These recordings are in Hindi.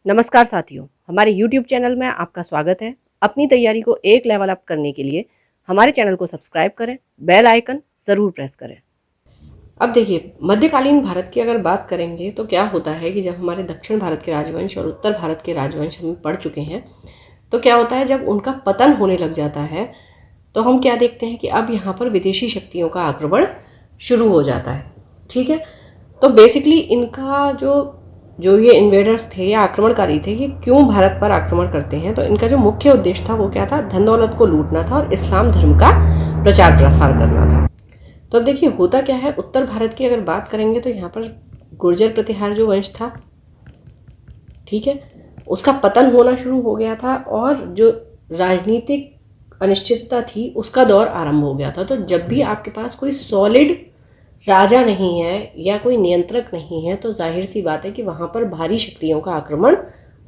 नमस्कार साथियों, हमारे YouTube चैनल में आपका स्वागत है। अपनी तैयारी को एक लेवल अप करने के लिए हमारे चैनल को सब्सक्राइब करें, बेल आइकन ज़रूर प्रेस करें। अब देखिए, मध्यकालीन भारत की अगर बात करेंगे तो क्या होता है कि जब हमारे दक्षिण भारत के राजवंश और उत्तर भारत के राजवंश हम पढ़ चुके हैं, तो क्या होता है जब उनका पतन होने लग जाता है तो हम क्या देखते हैं कि अब यहाँ पर विदेशी शक्तियों का आक्रमण शुरू हो जाता है। ठीक है, तो बेसिकली इनका जो ये इन्वेडर्स थे या आक्रमणकारी थे, ये क्यों भारत पर आक्रमण करते हैं, तो इनका जो मुख्य उद्देश्य था वो क्या था, धन दौलत को लूटना था और इस्लाम धर्म का प्रचार प्रसार करना था। तो अब देखिए होता क्या है, उत्तर भारत की अगर बात करेंगे तो यहाँ पर गुर्जर प्रतिहार जो वंश था, ठीक है, उसका पतन होना शुरू हो गया था और जो राजनीतिक अनिश्चितता थी उसका दौर आरंभ हो गया था। तो जब भी आपके पास कोई सॉलिड राजा नहीं है या कोई नियंत्रक नहीं है तो जाहिर सी बात है कि वहाँ पर भारी शक्तियों का आक्रमण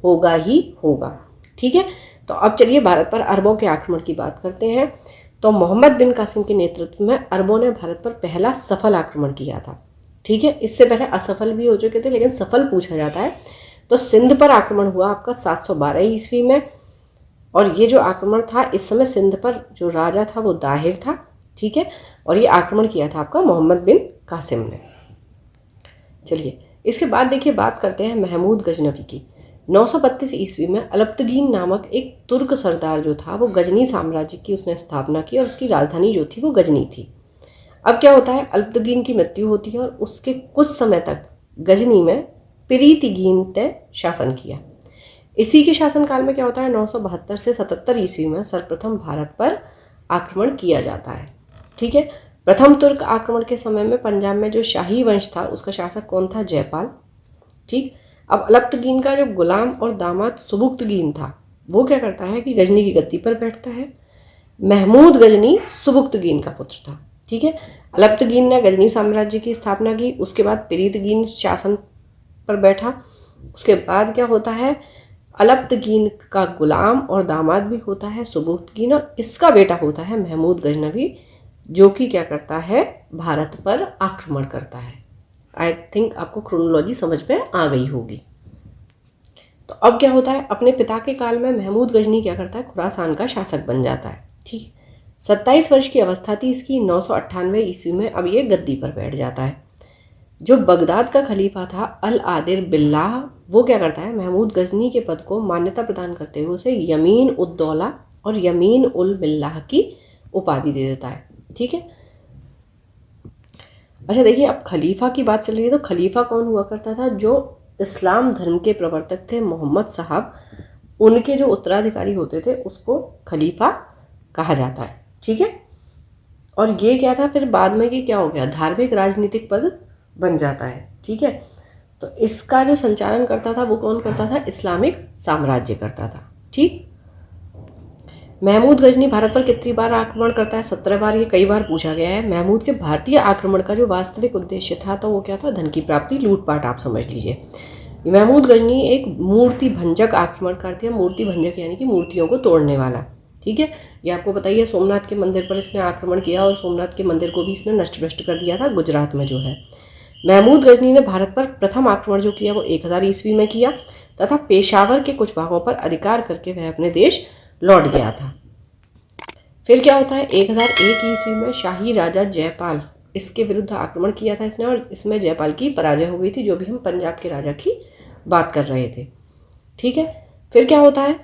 होगा ही होगा। ठीक है, तो अब चलिए भारत पर अरबों के आक्रमण की बात करते हैं। तो मोहम्मद बिन कासिम के नेतृत्व में अरबों ने भारत पर पहला सफल आक्रमण किया था। ठीक है, इससे पहले असफल भी हो चुके थे लेकिन सफल पूछा जाता है। तो सिंध पर आक्रमण हुआ आपका 712 ईस्वी में, और ये जो आक्रमण था इस समय सिंध पर जो राजा था वो दाहिर था। ठीक है, और ये आक्रमण किया था आपका मोहम्मद बिन कासिम ने। चलिए इसके बाद देखिए बात करते हैं महमूद गजनवी की। 932 ईस्वी में अलप्तगीन नामक एक तुर्क सरदार जो था वो गजनी साम्राज्य की उसने स्थापना की और उसकी राजधानी जो थी वो गजनी थी। अब क्या होता है, अलप्तगीन की मृत्यु होती है और उसके कुछ समय तक गजनी में पिरीतिगीन ने शासन किया। इसी के शासनकाल में क्या होता है, 972 से 77 ईस्वी में सर्वप्रथम भारत पर आक्रमण किया जाता है। ठीक है, प्रथम तुर्क आक्रमण के समय में पंजाब में जो शाही वंश था उसका शासक कौन था, जयपाल। ठीक, अब अलप्तगीन का जो गुलाम और दामाद सुबुक्तगीन था वो क्या करता है कि गजनी की गद्दी पर बैठता है। महमूद गजनी सुबुक्तगीन का पुत्र था। ठीक है, अलप्तगीन ने गजनी साम्राज्य की स्थापना की, उसके बाद पिरीतगीन शासन पर बैठा। उसके बाद क्या होता है, अलप्तगीन का गुलाम और दामाद भी होता है सुबुक्तगीन और इसका बेटा होता है महमूद गजनवी, जो कि क्या करता है, भारत पर आक्रमण करता है। आई थिंक आपको क्रोनोलॉजी समझ में आ गई होगी। तो अब क्या होता है, अपने पिता के काल में महमूद गजनी क्या करता है, खुरासान का शासक बन जाता है। ठीक, 27 वर्ष की अवस्था थी इसकी 998 ईस्वी में, अब ये गद्दी पर बैठ जाता है। जो बगदाद का खलीफा था अल आदिर बिल्लाह, वो क्या करता है, महमूद गजनी के पद को मान्यता प्रदान करते हुए उसे यमीन उद्दौला और यमीन उल बिल्लाह की उपाधि दे देता है। ठीक है, अच्छा देखिए अब खलीफा की बात चल रही है, तो खलीफा कौन हुआ करता था, जो इस्लाम धर्म के प्रवर्तक थे मोहम्मद साहब, उनके जो उत्तराधिकारी होते थे उसको खलीफा कहा जाता है। ठीक है, और ये क्या था फिर बाद में, कि क्या हो गया, धार्मिक राजनीतिक पद बन जाता है। ठीक है, तो इसका जो संचालन करता था वो कौन करता था, इस्लामिक साम्राज्य करता था। ठीक, महमूद गजनी भारत पर कितनी बार आक्रमण करता है, 17 बार, ये कई बार पूछा गया है। महमूद के भारतीय आक्रमण का जो वास्तविक उद्देश्य था तो वो क्या था, धन की प्राप्ति, लूटपाट, आप समझ लीजिए। महमूद गजनी एक मूर्ति भंजक आक्रमणकार थे। मूर्ति भंजक यानी कि मूर्तियों को तोड़ने वाला। ठीक है, ये आपको पता ही है, सोमनाथ के मंदिर पर इसने आक्रमण किया और सोमनाथ के मंदिर को भी इसने नष्ट भ्रष्ट कर दिया था, गुजरात में जो है। महमूद गजनी ने भारत पर प्रथम आक्रमण जो किया वो 1000 ईस्वी में किया तथा पेशावर के कुछ भागों पर अधिकार करके वह अपने देश लौट गया था। फिर क्या होता है, 1001 ईस्वी में शाही राजा जयपाल, इसके विरुद्ध आक्रमण किया था इसने और इसमें जयपाल की पराजय हो गई थी, जो भी हम पंजाब के राजा की बात कर रहे थे। ठीक है, फिर क्या होता है,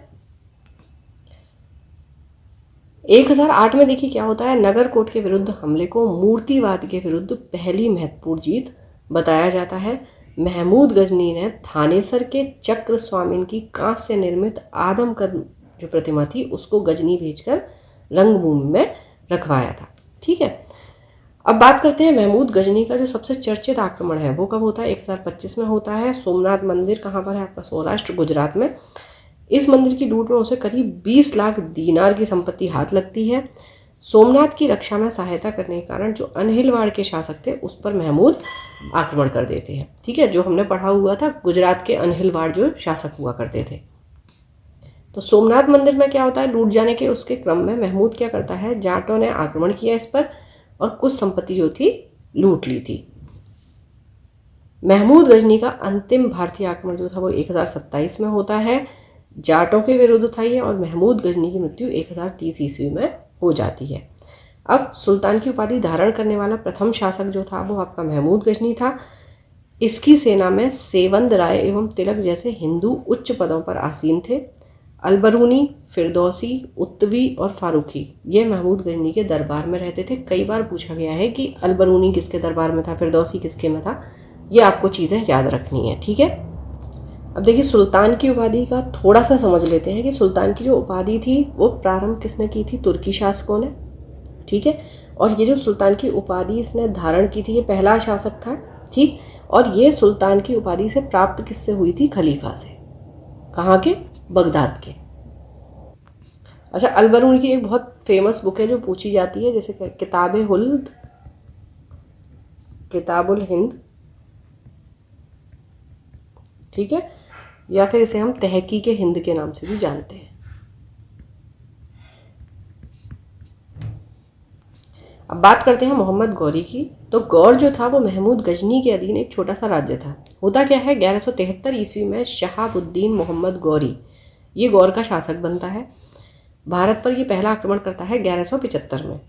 1008 में देखिए क्या होता है, नगरकोट के विरुद्ध हमले को मूर्तिवाद के विरुद्ध पहली महत्वपूर्ण जीत बताया जाता है। महमूद गजनी ने थानेसर के चक्र स्वामीन की कांच से निर्मित आदमकद जो प्रतिमा थी उसको गजनी भेजकर रंगभूमि में रखवाया था। ठीक है, अब बात करते हैं महमूद गजनी का जो सबसे चर्चित आक्रमण है वो कब होता है, 1025 में होता है। सोमनाथ मंदिर कहाँ पर है आपका, सौराष्ट्र गुजरात में। इस मंदिर की लूट में उसे करीब 20 लाख दीनार की संपत्ति हाथ लगती है। सोमनाथ की रक्षा में सहायता करने के कारण जो अनहिलवाड़ के शासक थे उस पर महमूद आक्रमण कर देते हैं। ठीक है, जो हमने पढ़ा हुआ था, गुजरात के अनहिलवाड़ जो शासक हुआ करते थे। तो सोमनाथ मंदिर में क्या होता है, लूट जाने के उसके क्रम में महमूद क्या करता है, जाटों ने आक्रमण किया इस पर और कुछ संपत्ति जो थी लूट ली थी। महमूद गजनी का अंतिम भारतीय आक्रमण जो था वो 1027 में होता है। जाटों के विरुद्ध था ये, और महमूद गजनी की मृत्यु 1030 ईस्वी में हो जाती है। अब सुल्तान की उपाधि धारण करने वाला प्रथम शासक जो था वो आपका महमूद गजनी था। इसकी सेना में सेवंद राय एवं तिलक जैसे हिंदू उच्च पदों पर आसीन थे। अलबरूनी, फिरदौसी, उत्तवी और फारूकी ये महमूद गजनी के दरबार में रहते थे। कई बार पूछा गया है कि अलबरूनी किसके दरबार में था, फिरदौसी किसके में था, ये आपको चीज़ें याद रखनी है, ठीक है। अब देखिए सुल्तान की उपाधि का थोड़ा सा समझ लेते हैं कि सुल्तान की जो उपाधि थी वो प्रारंभ किसने की थी, तुर्की शासकों ने, ठीक है। और ये जो सुल्तान की उपाधि इसने धारण की थी ये पहला शासक था, ठीक। और ये सुल्तान की उपाधि से प्राप्त किससे हुई थी, खलीफा से। कहाँ के, बगदाद के। अच्छा, अलबरूनी की एक बहुत फेमस बुक है जो पूछी जाती है, जैसे किताबुल हिंद, ठीक है, या फिर इसे हम तहकीक हिंद के नाम से भी जानते हैं। अब बात करते हैं मोहम्मद गौरी की। तो गौर जो था वो महमूद गजनी के अधीन एक छोटा सा राज्य था। होता क्या है, 1173 ईस्वी में शहाबुद्दीन मोहम्मद गौरी ये गौर का शासक बनता है। भारत पर ये पहला आक्रमण करता है 1175 में,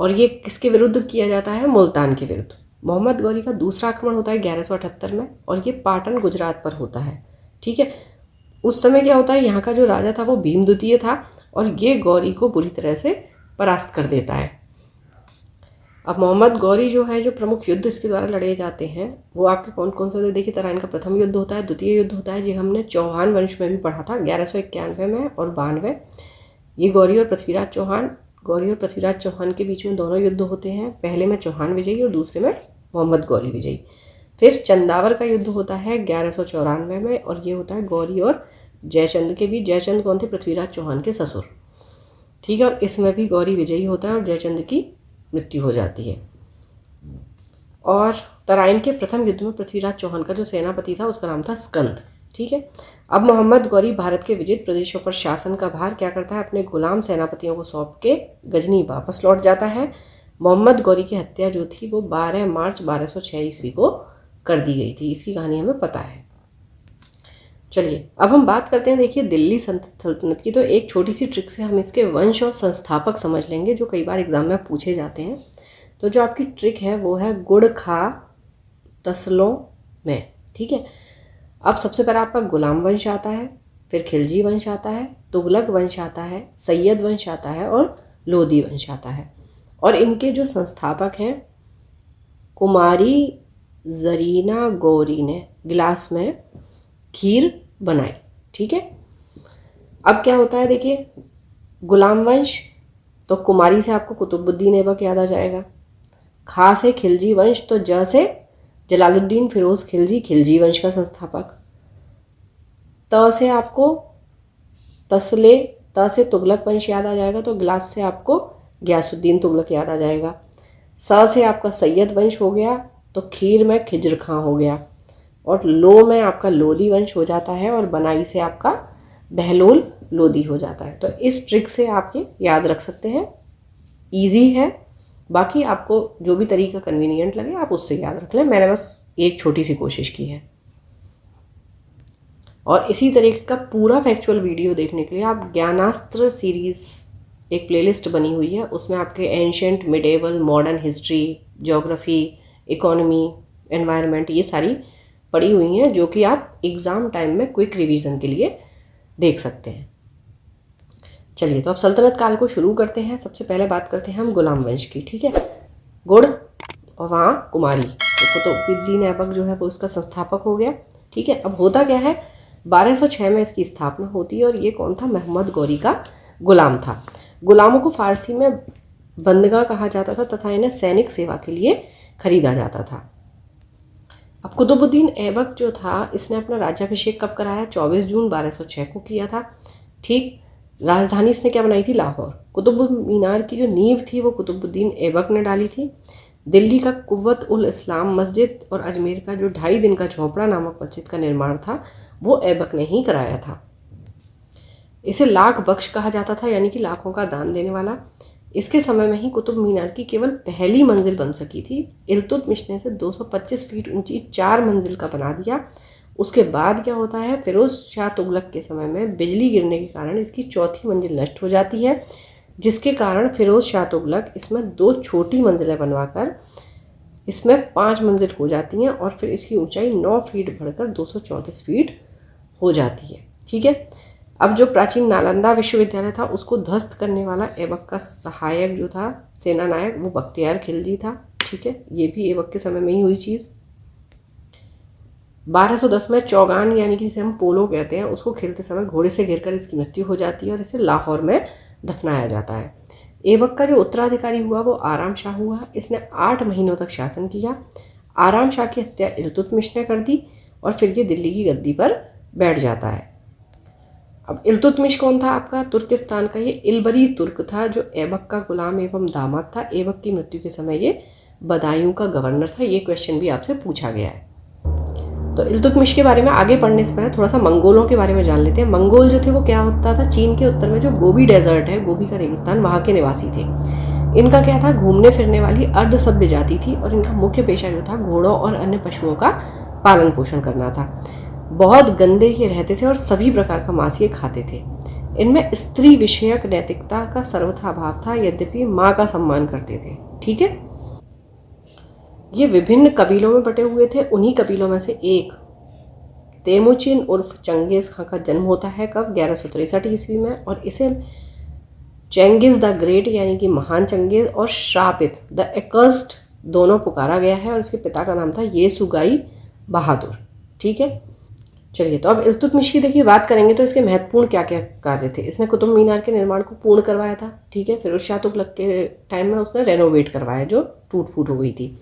और ये किसके विरुद्ध किया जाता है, मुल्तान के विरुद्ध। मोहम्मद गौरी का दूसरा आक्रमण होता है 1178 में, और ये पाटन गुजरात पर होता है, ठीक है। उस समय क्या होता है, यहाँ का जो राजा था वो भीम द्वितीय था, और ये गौरी को बुरी तरह से परास्त कर देता है। अब मोहम्मद गौरी जो है, जो प्रमुख युद्ध इसके द्वारा लड़े जाते हैं वो आपके कौन कौन से होते हैं, देखिए तराइन का प्रथम युद्ध होता है, द्वितीय युद्ध होता है, जी हमने चौहान वंश में भी पढ़ा था 1191 में और 92। ये गौरी और पृथ्वीराज चौहान के बीच में दोनों युद्ध होते हैं। पहले में चौहान विजयी और दूसरे में मोहम्मद गौरी विजयी। फिर चंदावर का युद्ध होता है 1194 में, और ये होता है गौरी और जयचंद के बीच। जयचंद कौन थे, पृथ्वीराज चौहान के ससुर, ठीक है। और इसमें भी गौरी विजयी होता है और जयचंद की मृत्यु हो जाती है। और तराइन के प्रथम युद्ध में पृथ्वीराज चौहान का जो सेनापति था उसका नाम था स्कंद, ठीक है। अब मोहम्मद गौरी भारत के विजित प्रदेशों पर शासन का भार क्या करता है, अपने गुलाम सेनापतियों को सौंप के गजनी वापस लौट जाता है। मोहम्मद गौरी की हत्या जो थी वो 12 मार्च 1206 ईस्वी को कर दी गई थी। इसकी कहानी हमें पता है। चलिए अब हम बात करते हैं, देखिए दिल्ली सल्तनत की। तो एक छोटी सी ट्रिक से हम इसके वंश और संस्थापक समझ लेंगे, जो कई बार एग्जाम में पूछे जाते हैं। तो जो आपकी ट्रिक है वो है गुड़ खा तसलों में, ठीक है। अब सबसे पहले आपका गुलाम वंश आता है, फिर खिलजी वंश आता है, तुगलक वंश आता है, सैयद वंश आता है और लोधी वंश आता है। और इनके जो संस्थापक हैं, कुमारी जरीना गौरी ने गिलास में खीर बनाई, ठीक है। अब क्या होता है, देखिए गुलाम वंश, तो कुमारी से आपको कुतुबुद्दीन ऐबक याद आ जाएगा। खा से खिलजी वंश, तो ज से जलालुद्दीन फिरोज खिलजी, खिलजी वंश का संस्थापक। त से आपको तसले, त से तुगलक वंश याद आ जाएगा, तो गिलास से आपको गयासुद्दीन तुगलक याद आ जाएगा। स से आपका सैयद वंश हो गया, तो खीर में खिज्र खां हो गया। और लो में आपका लोधी वंश हो जाता है, और बनाई से आपका बहलोल लोधी हो जाता है। तो इस ट्रिक से आप ये याद रख सकते हैं, इजी है। बाकी आपको जो भी तरीका कन्वीनियंट लगे आप उससे याद रख लें, मैंने बस एक छोटी सी कोशिश की है। और इसी तरीके का पूरा फैक्चुअल वीडियो देखने के लिए आप ज्ञानास्त्र सीरीज़ एक प्लेलिस्ट बनी हुई है, उसमें आपके ancient, medieval, modern history, geography, economy, environment ये सारी पड़ी हुई हैं, जो कि आप एग्ज़ाम टाइम में क्विक रिवीजन के लिए देख सकते हैं। चलिए तो अब सल्तनत काल को शुरू करते हैं। सबसे पहले बात करते हैं हम गुलाम वंश की, ठीक है। गुड़ और वहाँ कुमारी, तो कुतुबुद्दीन ऐबक जो है वो उसका संस्थापक हो गया, ठीक है। अब होता क्या है, 1206 में इसकी स्थापना होती है, और ये कौन था, महमद गौरी का गुलाम था। गुलामों को फारसी में बंदगा कहा जाता था तथा इन्हें सैनिक सेवा के लिए खरीदा जाता था। अब कुतुबुद्दीन ऐबक जो था इसने अपना राज्याभिषेक कब कराया, 24 जून 1206 को किया था, ठीक। राजधानी इसने क्या बनाई थी, लाहौर। कुतुब मीनार की जो नींव थी वो कुतुबुद्दीन ऐबक ने डाली थी। दिल्ली का कुव्वत उल इस्लाम मस्जिद और अजमेर का जो 2.5 दिन का झोपड़ा नामक मस्जिद का निर्माण था वो ऐबक ने ही कराया था। इसे लाख बख्श कहा जाता था, यानी कि लाखों का दान देने वाला। इसके समय में ही कुतुब मीनार की केवल पहली मंजिल बन सकी थी। इल्तुतमिश ने इसे 225 फीट ऊंची 4 मंजिल का बना दिया। उसके बाद क्या होता है, फिरोज शाह तुगलक के समय में बिजली गिरने के कारण इसकी चौथी मंजिल नष्ट हो जाती है, जिसके कारण फिरोज शाह तुगलक इसमें 2 छोटी मंजिलें बनवाकर इसमें 5 मंजिल हो जाती हैं और फिर इसकी ऊंचाई 9 फीट बढ़कर 234 फीट हो जाती है। ठीक है। अब जो प्राचीन नालंदा विश्वविद्यालय था उसको ध्वस्त करने वाला ऐबक का सहायक जो था सेना नायक वो बख्तियार खिलजी था। ठीक है, ये भी ऐबक के समय में ही हुई चीज़। 1210 में चौगान यानी कि जिसे हम पोलो कहते हैं उसको खेलते समय घोड़े से गिरकर इसकी मृत्यु हो जाती है और इसे लाहौर में दफनाया जाता है। ऐबक का जो उत्तराधिकारी हुआ वो आराम शाह हुआ। इसने 8 महीनों तक शासन किया। आराम शाह की हत्या इल्तुतमिश ने कर दी और फिर ये दिल्ली की गद्दी पर बैठ जाता है। अब इल्तुतमिश कौन था आपका? तुर्किस्तान का ये इल्बरी तुर्क था जो ऐबक का गुलाम एवं दामाद था। ऐबक की मृत्यु के समय ये बदायूं का गवर्नर था। ये क्वेश्चन भी आपसे पूछा गया है। तो इल्तुतमिश के बारे में आगे पढ़ने से पहले थोड़ा सा मंगोलों के बारे में जान लेते हैं। मंगोल जो थे वो क्या होता था, चीन के उत्तर में जो गोबी डेजर्ट है, गोबी का रेगिस्तान, वहाँ के निवासी थे। इनका क्या था, घूमने फिरने वाली अर्ध सभ्य जाति थी और इनका मुख्य पेशा जो था घोड़ों और अन्य पशुओं का पालन पोषण करना था। बहुत गंदे ये रहते थे और सभी प्रकार का मांस ये खाते थे। इनमें स्त्री विषयक नैतिकता का सर्वथा अभाव था, यद्यपि माँ का सम्मान करते थे। ठीक है। ये विभिन्न कबीलों में बटे हुए थे। उन्हीं कबीलों में से एक तेमुचिन उर्फ चंगेज खां का जन्म होता है कब? 1163 ईस्वी में। और इसे चेंगिज द ग्रेट यानी कि महान चंगेज और श्रापित द एकर्स्ड दोनों पुकारा गया है और इसके पिता का नाम था येसुगाई बहादुर। ठीक है। चलिए, तो अब इल्तुतमिश की देखिए बात करेंगे तो इसके महत्वपूर्ण क्या क्या कार्य थे। इसने कुतुब मीनार के निर्माण को पूर्ण करवाया था। ठीक है। फिरोज शाह तुगलक के टाइम में उसने रेनोवेट करवाया जो टूट फूट हो गई थी।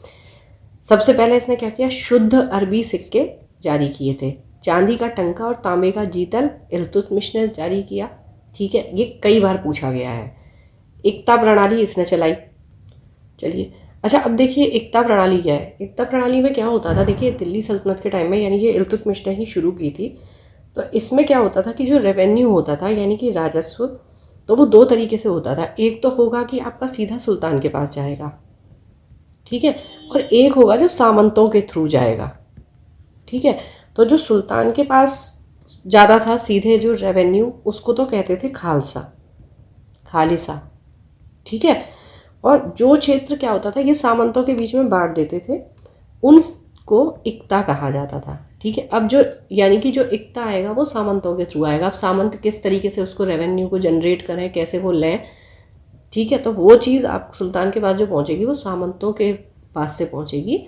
सबसे पहले इसने क्या किया, शुद्ध अरबी सिक्के जारी किए थे। चांदी का टंका और तांबे का जीतल इल्तुतमिश ने जारी किया। ठीक है, ये कई बार पूछा गया है। एकता प्रणाली इसने चलाई। चलिए, अच्छा अब देखिए एकता प्रणाली क्या है। एकता प्रणाली में क्या होता था, देखिए दिल्ली सल्तनत के टाइम में यानी कि इल्तुतमिश ने ही शुरू की थी। तो इसमें क्या होता था कि जो रेवेन्यू होता था यानी कि राजस्व, तो वो 2 तरीके से होता था। एक तो होगा कि आपका सीधा सुल्तान के पास जाएगा, ठीक है, और एक होगा जो सामंतों के थ्रू जाएगा। ठीक है। तो जो सुल्तान के पास ज़्यादा था सीधे जो रेवेन्यू, उसको तो कहते थे खालिसा। ठीक है। और जो क्षेत्र क्या होता था ये सामंतों के बीच में बांट देते थे, उनको इक्ता कहा जाता था। ठीक है। अब जो यानी कि जो इक्ता आएगा वो सामंतों के थ्रू आएगा। अब सामंत किस तरीके से उसको रेवेन्यू को जनरेट करें, कैसे वो लें, ठीक है, तो वो चीज़ आप सुल्तान के पास जो पहुंचेगी वो सामंतों के पास से पहुंचेगी।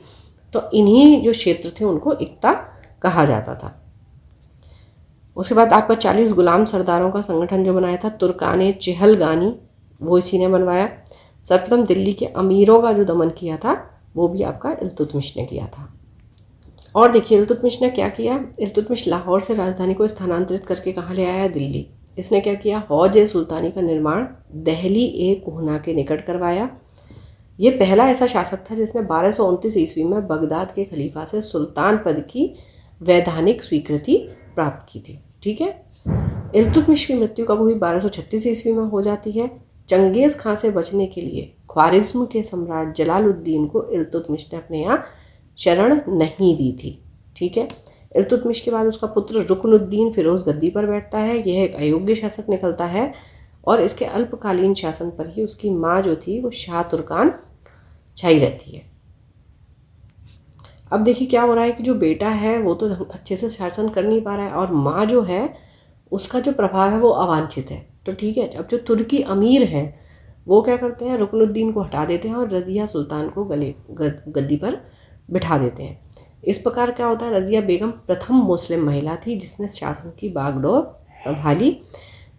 तो इन्हीं जो क्षेत्र थे उनको इक्ता कहा जाता था। उसके बाद आपका 40 गुलाम सरदारों का संगठन जो बनाया था तुर्काने चहलगानी, वो इसी ने बनवाया। सर्वप्रथम दिल्ली के अमीरों का जो दमन किया था वो भी आपका इल्तुतमिश ने किया था। और देखिए इल्तुतमिश ने क्या किया, इल्तुतमिश लाहौर से राजधानी को स्थानांतरित करके कहाँ ले आया, दिल्ली। इसने क्या किया, हौज ए सुल्तानी का निर्माण दहली ए कोहना के निकट करवाया। ये पहला ऐसा शासक था जिसने 1229 ईस्वी में बगदाद के खलीफा से सुल्तान पद की वैधानिक स्वीकृति प्राप्त की थी। ठीक है। इल्तुतमिश की मृत्यु कब हुई, 1236 ईस्वी में हो जाती है। चंगेज खां से बचने के लिए ख्वारिज्म के सम्राट जलालुद्दीन को इल्तुतमिश ने अपने यहाँ शरण नहीं दी थी। ठीक है। इल्तुतमिश के बाद उसका पुत्र रुकनुद्दीन फिरोज गद्दी पर बैठता है। यह एक अयोग्य शासक निकलता है और इसके अल्पकालीन शासन पर ही उसकी माँ जो थी वो शाह तुर्कान छाई रहती है। अब देखिए क्या हो रहा है कि जो बेटा है वो तो अच्छे से शासन कर नहीं पा रहा है और माँ जो है उसका जो प्रभाव है वो अवांछित है। तो ठीक है, अब जो तुर्की अमीर हैं वो क्या करते हैं, रुकनुद्दीन को हटा देते हैं और रज़िया सुल्तान को गद्दी पर बिठा देते हैं। इस प्रकार क्या होता है, रज़िया बेगम प्रथम मुस्लिम महिला थी जिसने शासन की बागडोर संभाली।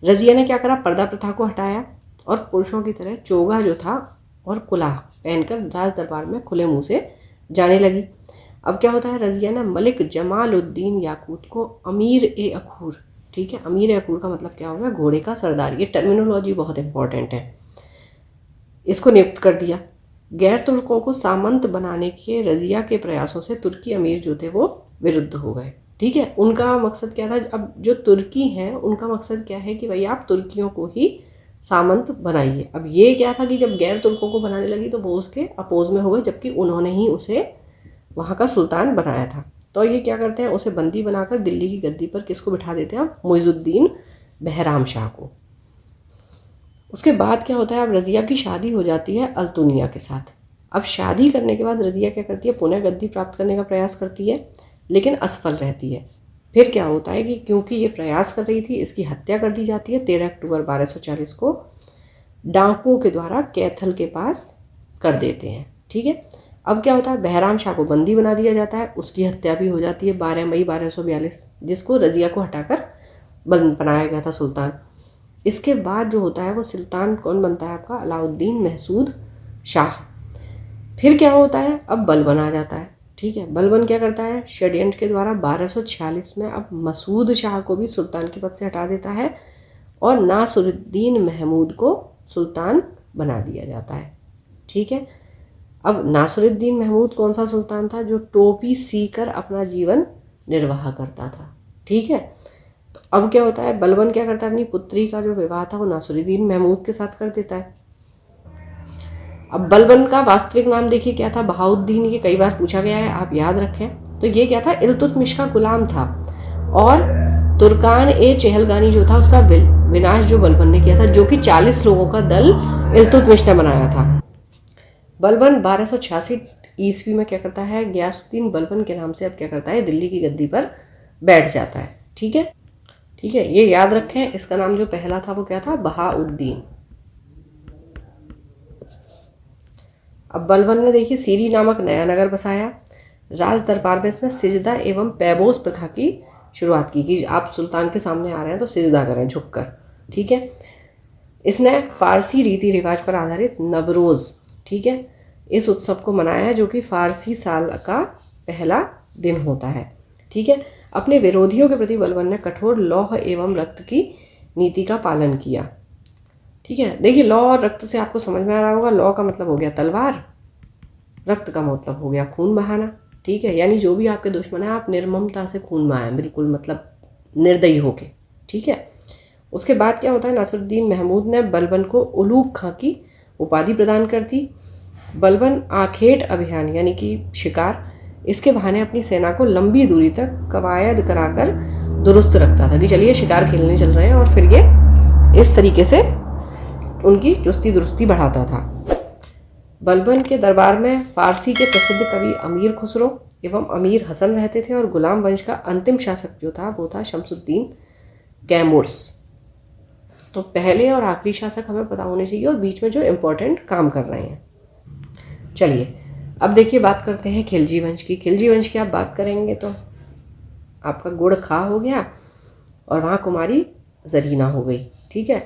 रज़िया ने क्या करा, पर्दा प्रथा को हटाया और पुरुषों की तरह चोगा जो था और कुलाह पहनकर राज दरबार में खुले मुंह से जाने लगी। अब क्या होता है, रज़िया ने मलिक जमालुद्दीन याकूत को अमीर ए अखूर, ठीक है, अमीर ए अखूर का मतलब क्या होगा, घोड़े का सरदार। ये टर्मिनोलॉजी बहुत इंपॉर्टेंट है, इसको नियुक्त कर दिया। गैर तुर्कों को सामंत बनाने के रज़िया के प्रयासों से तुर्की अमीर जो थे वो विरुद्ध हो गए। ठीक है। उनका मकसद क्या था, अब जो तुर्की हैं उनका मकसद क्या है कि भाई आप तुर्कियों को ही सामंत बनाइए। अब ये क्या था कि जब गैर तुर्कों को बनाने लगी तो वो उसके अपोज में हो गए, जबकि उन्होंने ही उसे वहाँ का सुल्तान बनाया था। तो ये क्या करते हैं, उसे बंदी बनाकर दिल्ली की गद्दी पर किसको बिठा देते हैं, मुइजुद्दीन बहराम शाह को। उसके बाद क्या होता है, अब रज़िया की शादी हो जाती है अल्तुनिया के साथ। अब शादी करने के बाद रज़िया क्या करती है, पुनः गद्दी प्राप्त करने का प्रयास करती है, लेकिन असफल रहती है। फिर क्या होता है कि क्योंकि ये प्रयास कर रही थी, इसकी हत्या कर दी जाती है 13 अक्टूबर 1240 को डाकुओं के द्वारा कैथल के पास कर देते हैं। ठीक है, अब क्या होता है, बहराम शाह को बंदी बना दिया जाता है, उसकी हत्या भी हो जाती है 12 मई 1242, जिसको रज़िया को हटाकर बनाया गया था सुल्तान। इसके बाद जो होता है वो सुल्तान कौन बनता है आपका, अलाउद्दीन महसूद शाह। फिर क्या होता है, अब बलबन आ जाता है। ठीक है, बलबन क्या करता है, षड्यंत्र के द्वारा 1246 में अब मसूद शाह को भी सुल्तान के पद से हटा देता है और नासरुद्दीन महमूद को सुल्तान बना दिया जाता है। ठीक है, अब नासरुद्दीन महमूद कौन सा सुल्तान था, जो टोपी सीकर अपना जीवन निर्वाह करता था। ठीक है, तो अब क्या होता है, बलबन क्या करता है, अपनी पुत्री का जो विवाह था वो नासरुद्दीन महमूद के साथ कर देता है। अब बलबन का वास्तविक नाम देखिए क्या था, बहाउद्दीन। ये कई बार पूछा गया है, आप याद रखें। तो ये क्या था, इल्तुतमिश का गुलाम था और तुर्कान ए चहलगानी जो था उसका विनाश जो बलबन ने किया था, जो कि 40 लोगों का दल इल्तुतमिश ने बनाया था। बलबन 1286 ईस्वी में क्या करता है, गयासुद्दीन बलबन के नाम से अब क्या करता है, दिल्ली की गद्दी पर बैठ जाता है। ठीक है, ठीक है, ये याद रखें। इसका नाम जो पहला था वो क्या था, बहाउद्दीन। अब बलबन ने देखिए सीरी नामक नया नगर बसाया। राज दरबार में इसने सिजदा एवं पैबोस प्रथा की शुरुआत की कि आप सुल्तान के सामने आ रहे हैं तो सिजदा करें झुककर। ठीक है, इसने फारसी रीति रिवाज पर आधारित नवरोज़, ठीक है, इस उत्सव को मनाया है, जो कि फारसी साल का पहला दिन होता है। ठीक है, अपने विरोधियों के प्रति बलबन ने कठोर लौह एवं रक्त की नीति का पालन किया। ठीक है, देखिए लौ और रक्त से आपको समझ में आ रहा होगा, लौ का मतलब हो गया तलवार, रक्त का मतलब हो गया खून बहाना। ठीक है, यानी जो भी आपके दुश्मन है आप निर्ममता से खून बहाएं, बिल्कुल मतलब निर्दयी होके। ठीक है, उसके बाद क्या होता है, नासरुद्दीन महमूद ने बलबन को उलूग खां की उपाधि प्रदान कर दी। बलबन आखेट अभियान यानी कि शिकार, इसके बहाने अपनी सेना को लंबी दूरी तक कवायद कराकर दुरुस्त रखता था कि चलिए शिकार खेलने चल रहे हैं, और फिर ये इस तरीके से उनकी चुस्ती दुरुस्ती बढ़ाता था। बलबन के दरबार में फारसी के प्रसिद्ध कवि अमीर खुसरो एवं अमीर हसन रहते थे, और गुलाम वंश का अंतिम शासक जो था वो था शमसुद्दीन कैमुर्स। तो पहले और आखिरी शासक हमें पता होने चाहिए, और बीच में जो इम्पोर्टेंट काम कर रहे हैं। चलिए अब देखिए बात करते हैं खिलजी वंश की। खिलजी वंश की आप बात करेंगे तो आपका गुड़ खा हो गया और वहाँ कुमारी जरीना हो गई। ठीक है,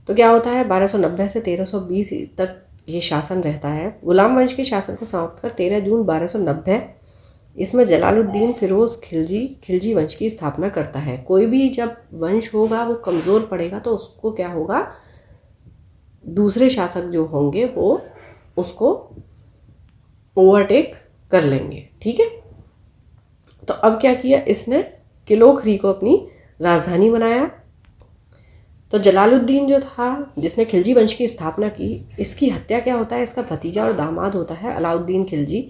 तो क्या होता है, 1290 से 1320 तक ये शासन रहता है। गुलाम वंश के शासन को समाप्त कर 13 जून 1290 इसमें जलालुद्दीन फिरोज खिलजी वंश की स्थापना करता है। कोई भी जब वंश होगा वो कमज़ोर पड़ेगा तो उसको क्या होगा, दूसरे शासक जो होंगे वो उसको ओवरटेक कर लेंगे। ठीक है, तो अब क्या किया इसने, किलोखरी को अपनी राजधानी बनाया। तो जलालुद्दीन जो था जिसने खिलजी वंश की स्थापना की, इसकी हत्या क्या होता है, इसका भतीजा और दामाद होता है अलाउद्दीन खिलजी,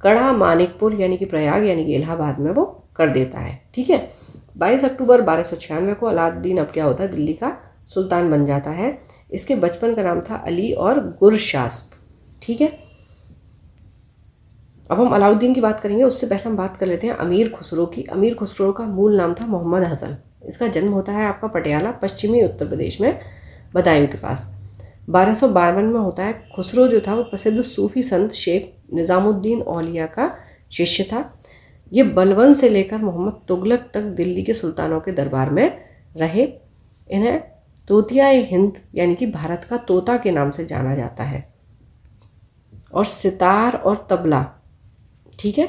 कड़ा मानिकपुर यानी कि प्रयाग यानी कि इलाहाबाद में वो कर देता है। ठीक है, 22 अक्टूबर 1296 को अलाउद्दीन अब क्या होता है, दिल्ली का सुल्तान बन जाता है। इसके बचपन का नाम था अली और गुरशास्प। ठीक है, अब हम अलाउद्दीन की बात करेंगे, उससे पहले हम बात कर लेते हैं अमीर खुसरो की। अमीर खुसरो का मूल नाम था मोहम्मद हसन। इसका जन्म होता है आपका पटियाला पश्चिमी उत्तर प्रदेश में बदायूं के पास। 1252 में होता है। खुसरो जो था वो प्रसिद्ध सूफी संत शेख निज़ामुद्दीन औलिया का शिष्य था। ये बलबन से लेकर मोहम्मद तुगलक तक दिल्ली के सुल्तानों के दरबार में रहे। इन्हें तोतिया हिंद यानी कि भारत का तोता के नाम से जाना जाता है। और सितार और तबला, ठीक है,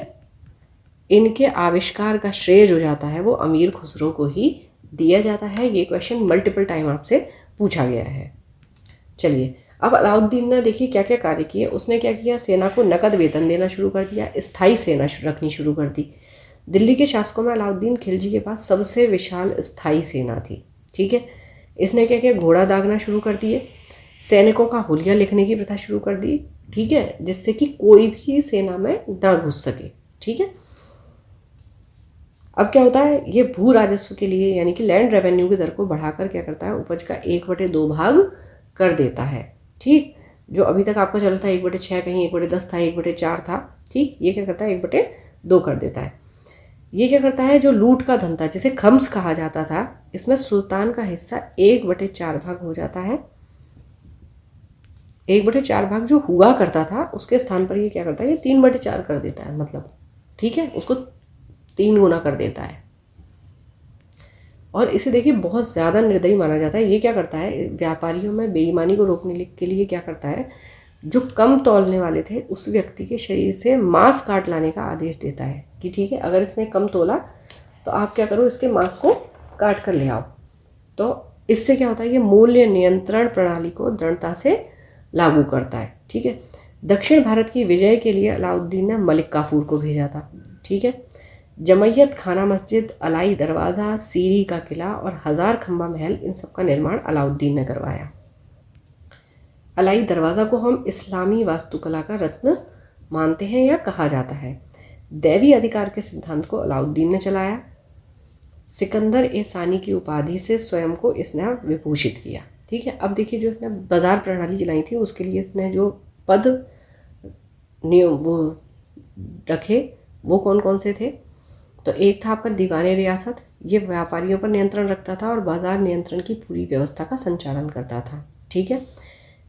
इनके आविष्कार का श्रेय जो जाता है वो अमीर खुसरो को ही दिया जाता है। ये क्वेश्चन मल्टीपल टाइम आपसे पूछा गया है। चलिए अब अलाउद्दीन ने देखिए क्या क्या कार्य किए। उसने क्या किया, सेना को नकद वेतन देना शुरू कर दिया, स्थायी सेना रखनी शुरू कर दी। दिल्ली के शासकों में अलाउद्दीन खिलजी के पास सबसे विशाल स्थायी सेना थी। ठीक है, इसने क्या किया, घोड़ा दागना शुरू कर दिए, सैनिकों का हुलिया लिखने की प्रथा शुरू कर दी, ठीक है, जिससे कि कोई भी सेना में ना घुस सके, ठीक है। अब क्या होता है, ये भू राजस्व के लिए यानी कि लैंड रेवेन्यू की दर को बढ़ाकर क्या करता है, उपज का 1/2 भाग कर देता है, ठीक। जो अभी तक आपका चल रहा था 1/6, कहीं 1/10 था, 1/4 था, ठीक, ये क्या करता है 1/2 कर देता है। ये क्या करता है, जो लूट का धन था जिसे खम्स कहा जाता था, इसमें सुल्तान का हिस्सा 1/4 भाग हो जाता है। 1/4 भाग जो हुआ करता था उसके स्थान पर ये क्या करता है, ये 3/4 कर देता है, मतलब ठीक है, उसको 3 गुना कर देता है। और इसे देखिए बहुत ज़्यादा निर्दयी माना जाता है। ये क्या करता है, व्यापारियों में बेईमानी को रोकने के लिए क्या करता है, जो कम तौलने वाले थे उस व्यक्ति के शरीर से मांस काट लाने का आदेश देता है कि ठीक है, अगर इसने कम तोला तो आप क्या करो, इसके मांस को काट कर ले आओ। तो इससे क्या होता है, ये मूल्य नियंत्रण प्रणाली को दृढ़ता से लागू करता है, ठीक है। दक्षिण भारत की विजय के लिए अलाउद्दीन ने मलिक काफूर को भेजा था, ठीक है। जमैयत खाना मस्जिद, अलाई दरवाज़ा, सीरी का किला और 1000 खंबा महल, इन सब का निर्माण अलाउद्दीन ने करवाया। अलाई दरवाज़ा को हम इस्लामी वास्तुकला का रत्न मानते हैं या कहा जाता है। दैवी अधिकार के सिद्धांत को अलाउद्दीन ने चलाया। सिकंदर ए सानी की उपाधि से स्वयं को इसने विभूषित किया, ठीक है। अब देखिए, जो इसने बाजार प्रणाली चलाई थी उसके लिए इसने जो पद नियम वो रखे वो कौन कौन से थे, तो एक था आपका दीवाने रियासत, ये व्यापारियों पर नियंत्रण रखता था और बाजार नियंत्रण की पूरी व्यवस्था का संचालन करता था, ठीक है।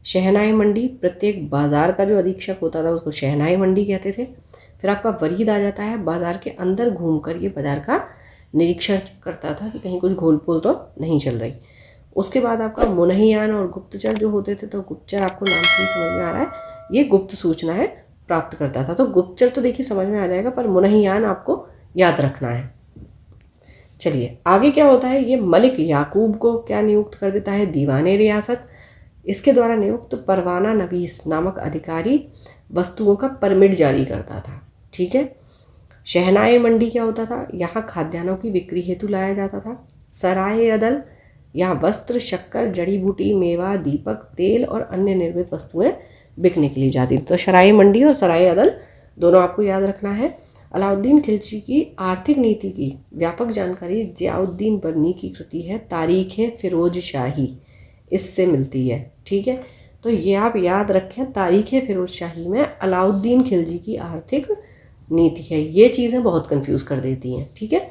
शहनाई मंडी, प्रत्येक बाजार का जो अधीक्षक होता था उसको शहनाई मंडी कहते थे। फिर आपका वरीद आ जाता है, बाजार के अंदर घूमकर ये बाजार का निरीक्षण करता था कि कहीं कुछ घोलपोल तो नहीं चल रही। उसके बाद आपका मुनहियान और गुप्तचर जो होते थे, तो गुप्तचर आपको नाम से ही समझ में आ रहा है, ये गुप्त सूचनाएं प्राप्त करता था। तो गुप्तचर तो देखिए समझ में आ जाएगा, पर मुनहियान आपको याद रखना है। चलिए आगे क्या होता है, ये मलिक याकूब को क्या नियुक्त कर देता है, दीवाने रियासत। इसके द्वारा नियुक्त परवाना नवीस नामक अधिकारी वस्तुओं का परमिट जारी करता था, ठीक है। शहनाई मंडी क्या होता था, यहाँ खाद्यान्नों की बिक्री हेतु लाया जाता था। सराय अदल, यहाँ वस्त्र, शक्कर, जड़ी बूटी, मेवा, दीपक, तेल और अन्य निर्मित वस्तुएं बिकने के लिए जाती थी। तो शराय मंडी और सराय अदल दोनों आपको याद रखना है। अलाउद्दीन खिलजी की आर्थिक नीति की व्यापक जानकारी जियाउद्दीन बर्नी की कृति है तारीख फिरोज शाही, इससे मिलती है, ठीक है। तो ये आप याद रखें, तारीख फिरोज शाही में अलाउद्दीन खिलजी की आर्थिक नीति है। ये चीज़ें बहुत कंफ्यूज कर देती हैं, ठीक है।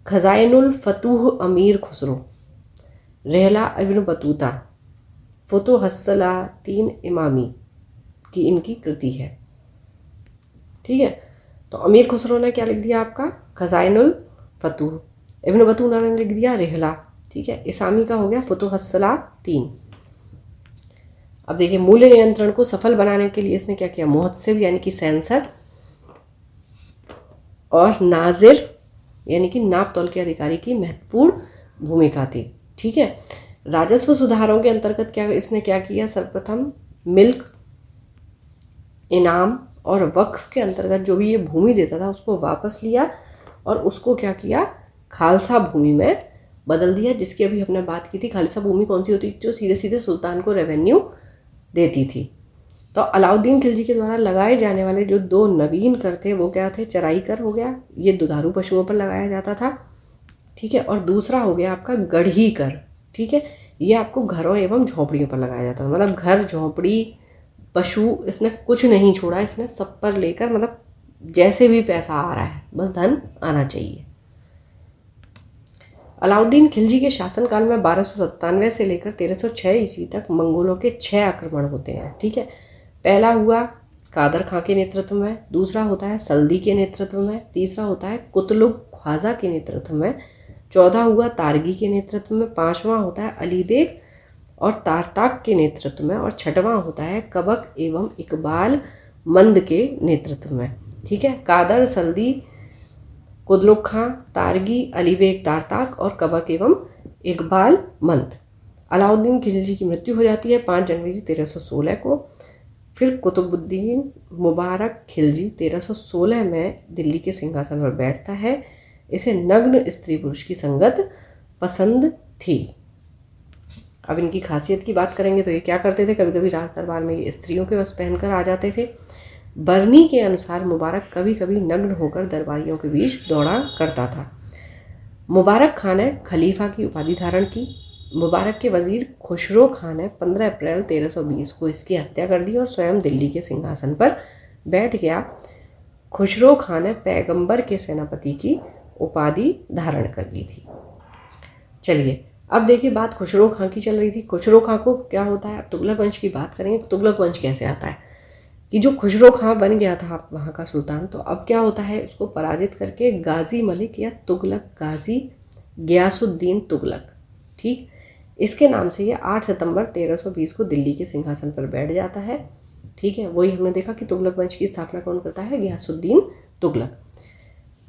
खजाइनुल फतूह अमीर खुसरो, रहला इब्न बतूता, फतुहस्सलातीन इमामी की इनकी कृति है, ठीक है। तो अमीर खुसरो ने क्या लिख दिया आपका, खजाइनुल फतूह, इब्न बतूता ने लिख दिया रहला, ठीक है। इसामी का हो गया फतुहस्सलातीन। अब देखिए, मूल्य नियंत्रण को सफल बनाने के लिए इसने क्या किया, मुहत्सिब यानी कि सेंसर और नाजिर यानी कि नाप तौल के अधिकारी की महत्वपूर्ण भूमिका थी, ठीक है। राजस्व सुधारों के अंतर्गत क्या इसने क्या किया, सर्वप्रथम मिल्क, इनाम और वक्फ के अंतर्गत जो भी ये भूमि देता था उसको वापस लिया और उसको क्या किया, खालसा भूमि में बदल दिया, जिसकी अभी हमने बात की थी। खालसा भूमि कौन सी होती थी, जो सीधे सीधे सुल्तान को रेवेन्यू देती थी। तो अलाउद्दीन खिलजी के द्वारा लगाए जाने वाले जो 2 नवीन कर थे वो क्या थे, चराई कर हो गया, ये दुधारू पशुओं पर लगाया जाता था, ठीक है। और दूसरा हो गया आपका गढ़ी कर, ठीक है, ये आपको घरों एवं झोंपड़ियों पर लगाया जाता था। मतलब घर, झोंपड़ी, पशु, इसने कुछ नहीं छोड़ा, इसने सब पर लेकर, मतलब जैसे भी पैसा आ रहा है बस धन आना चाहिए। अलाउद्दीन खिलजी के शासनकाल में 1297 से लेकर 1306 ईस्वी तक मंगोलों के 6 आक्रमण होते हैं, ठीक है। पहला हुआ कादर खां के नेतृत्व में, दूसरा होता है सल्दी के नेतृत्व में, तीसरा होता है कुतलुग ख्वाजा के नेतृत्व में, चौथा हुआ तारगी के नेतृत्व में, पांचवां होता है अली बेग और तारताक के नेतृत्व में, और छठवां होता है कबक एवं इकबाल मंद के नेतृत्व में, ठीक है। कादर, सल्दी, कुतलुग खां, तारगी, अली बेग, तारताक और कबक एवं इकबाल मंद। अलाउद्दीन खिलजी की मृत्यु हो जाती है 5 जनवरी 1316 को। फिर कुतुबुद्दीन मुबारक खिलजी 1316 में दिल्ली के सिंहासन पर बैठता है। इसे नग्न स्त्री पुरुष की संगत पसंद थी। अब इनकी खासियत की बात करेंगे तो ये क्या करते थे, कभी कभी राज दरबार में ये स्त्रियों के वस्त्र पहनकर आ जाते थे। बरनी के अनुसार मुबारक कभी कभी नग्न होकर दरबारियों के बीच दौड़ा करता था। मुबारक खान ने खलीफा की उपाधि धारण की। मुबारक के वजीर खुसरो खान ने 15 अप्रैल 1320 को इसकी हत्या कर दी और स्वयं दिल्ली के सिंहासन पर बैठ गया। खुसरो खान ने पैगंबर के सेनापति की उपाधि धारण कर ली थी। चलिए अब देखिए, बात खुसरो खां की चल रही थी। खुसरो खां को क्या होता है, अब तुगलक वंश की बात करेंगे। तुगलक वंश कैसे आता है कि जो खुसरो खां बन गया था वहाँ का सुल्तान, तो अब क्या होता है, उसको पराजित करके गाजी मलिक या तुगलक गाजी गयासुद्दीन तुगलक, ठीक, इसके नाम से ये 8 सितंबर 1320 को दिल्ली के सिंहासन पर बैठ जाता है। ठीक है, वही हमने देखा कि तुगलक वंश की स्थापना कौन करता है, गयासुद्दीन तुगलक।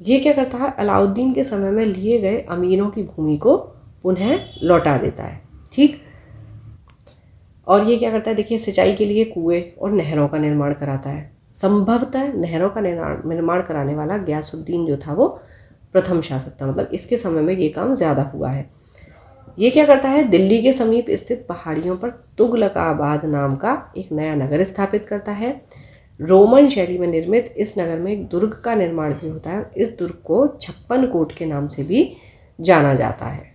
ये क्या करता है, अलाउद्दीन के समय में लिए गए अमीरों की भूमि को पुनः लौटा देता है। ठीक, और ये क्या करता है, देखिए, सिंचाई के लिए कुएं और नहरों का निर्माण कराता है। संभवतः नहरों का निर्माण कराने वाला गयासुद्दीन जो था वो प्रथम शासक था, मतलब इसके समय में ये काम ज़्यादा हुआ है। ये क्या करता है, दिल्ली के समीप स्थित पहाड़ियों पर तुगलकाबाद नाम का एक नया नगर स्थापित करता है। रोमन शैली में निर्मित इस नगर में एक दुर्ग का निर्माण भी होता है। इस दुर्ग को 56 कोट के नाम से भी जाना जाता है।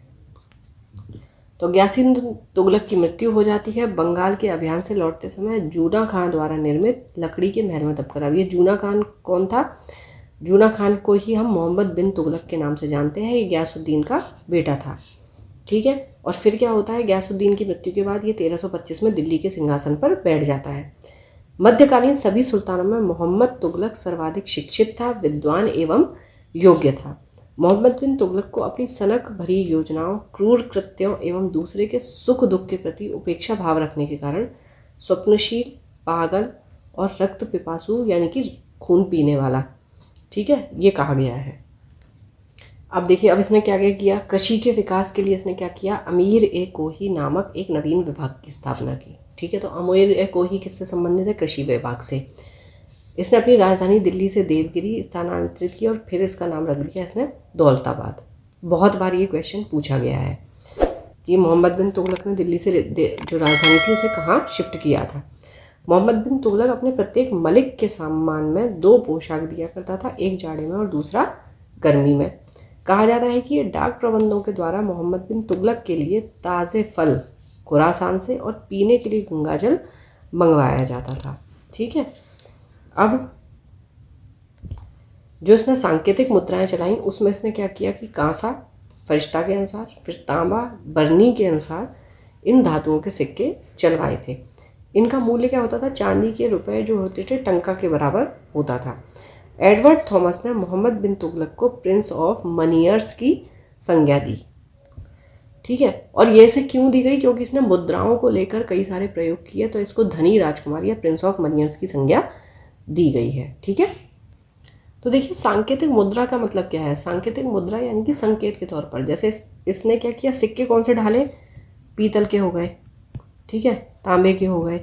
तो गयासुद्दीन तुगलक की मृत्यु हो जाती है। बंगाल के अभियान से लौटते समय जूना खान द्वारा निर्मित लकड़ी के महल में दबकर। अब ये जूना खान कौन था, जूना खान को ही हम मोहम्मद बिन तुगलक के नाम से जानते हैं। ये गयासुद्दीन का बेटा था। ठीक है, और फिर क्या होता है, गयासुद्दीन की मृत्यु के बाद ये 1325 में दिल्ली के सिंहासन पर बैठ जाता है। मध्यकालीन सभी सुल्तानों में मोहम्मद तुगलक सर्वाधिक शिक्षित था, विद्वान एवं योग्य था। मोहम्मद बिन तुगलक को अपनी सनक भरी योजनाओं, क्रूर कृत्यों एवं दूसरे के सुख दुख के प्रति उपेक्षा भाव रखने के कारण स्वप्नशील, पागल और रक्त पिपासु यानी कि खून पीने वाला, ठीक है, ये कहा गया है। अब देखिए, अब इसने क्या क्या किया, कृषि के विकास के लिए इसने क्या किया, अमीर ए कोही नामक एक नवीन विभाग की स्थापना की। ठीक है, तो अमीर ए कोही किससे संबंधित है, कृषि विभाग से। इसने अपनी राजधानी दिल्ली से देवगिरी स्थानांतरित की और फिर इसका नाम रख दिया इसने दौलताबाद। बहुत बार ये क्वेश्चन पूछा गया है कि मोहम्मद बिन तुगलक ने दिल्ली से जो राजधानी थी उसे कहाँ शिफ्ट किया था। मोहम्मद बिन तुगलक अपने प्रत्येक मलिक के सम्मान में 2 पोशाक दिया करता था, एक जाड़े में और दूसरा गर्मी में। कहा जाता है कि ये डाक प्रबंधों के द्वारा मोहम्मद बिन तुगलक के लिए ताज़े फल खुरासान से और पीने के लिए गंगाजल मंगवाया जाता था। ठीक है, अब जो इसने सांकेतिक मुद्राएं चलाई उसमें इसने क्या किया कि कांसा फरिश्ता के अनुसार, फिर तांबा बरनी के अनुसार इन धातुओं के सिक्के चलवाए थे। इनका मूल्य क्या होता था, चांदी के रुपए जो होते थे टंका के बराबर होता था। एडवर्ड थॉमस ने मोहम्मद बिन तुगलक को प्रिंस ऑफ मनियर्स की संज्ञा दी। ठीक है, और ये से क्यों दी गई, क्योंकि इसने मुद्राओं को लेकर कई सारे प्रयोग किए, तो इसको धनी राजकुमार या प्रिंस ऑफ मनियर्स की संज्ञा दी गई है। ठीक है, तो देखिए, सांकेतिक मुद्रा का मतलब क्या है, सांकेतिक मुद्रा यानी कि संकेत के तौर पर। जैसे इसने क्या किया, सिक्के कौन से ढाले, पीतल के हो गए, ठीक है, तांबे के हो गए,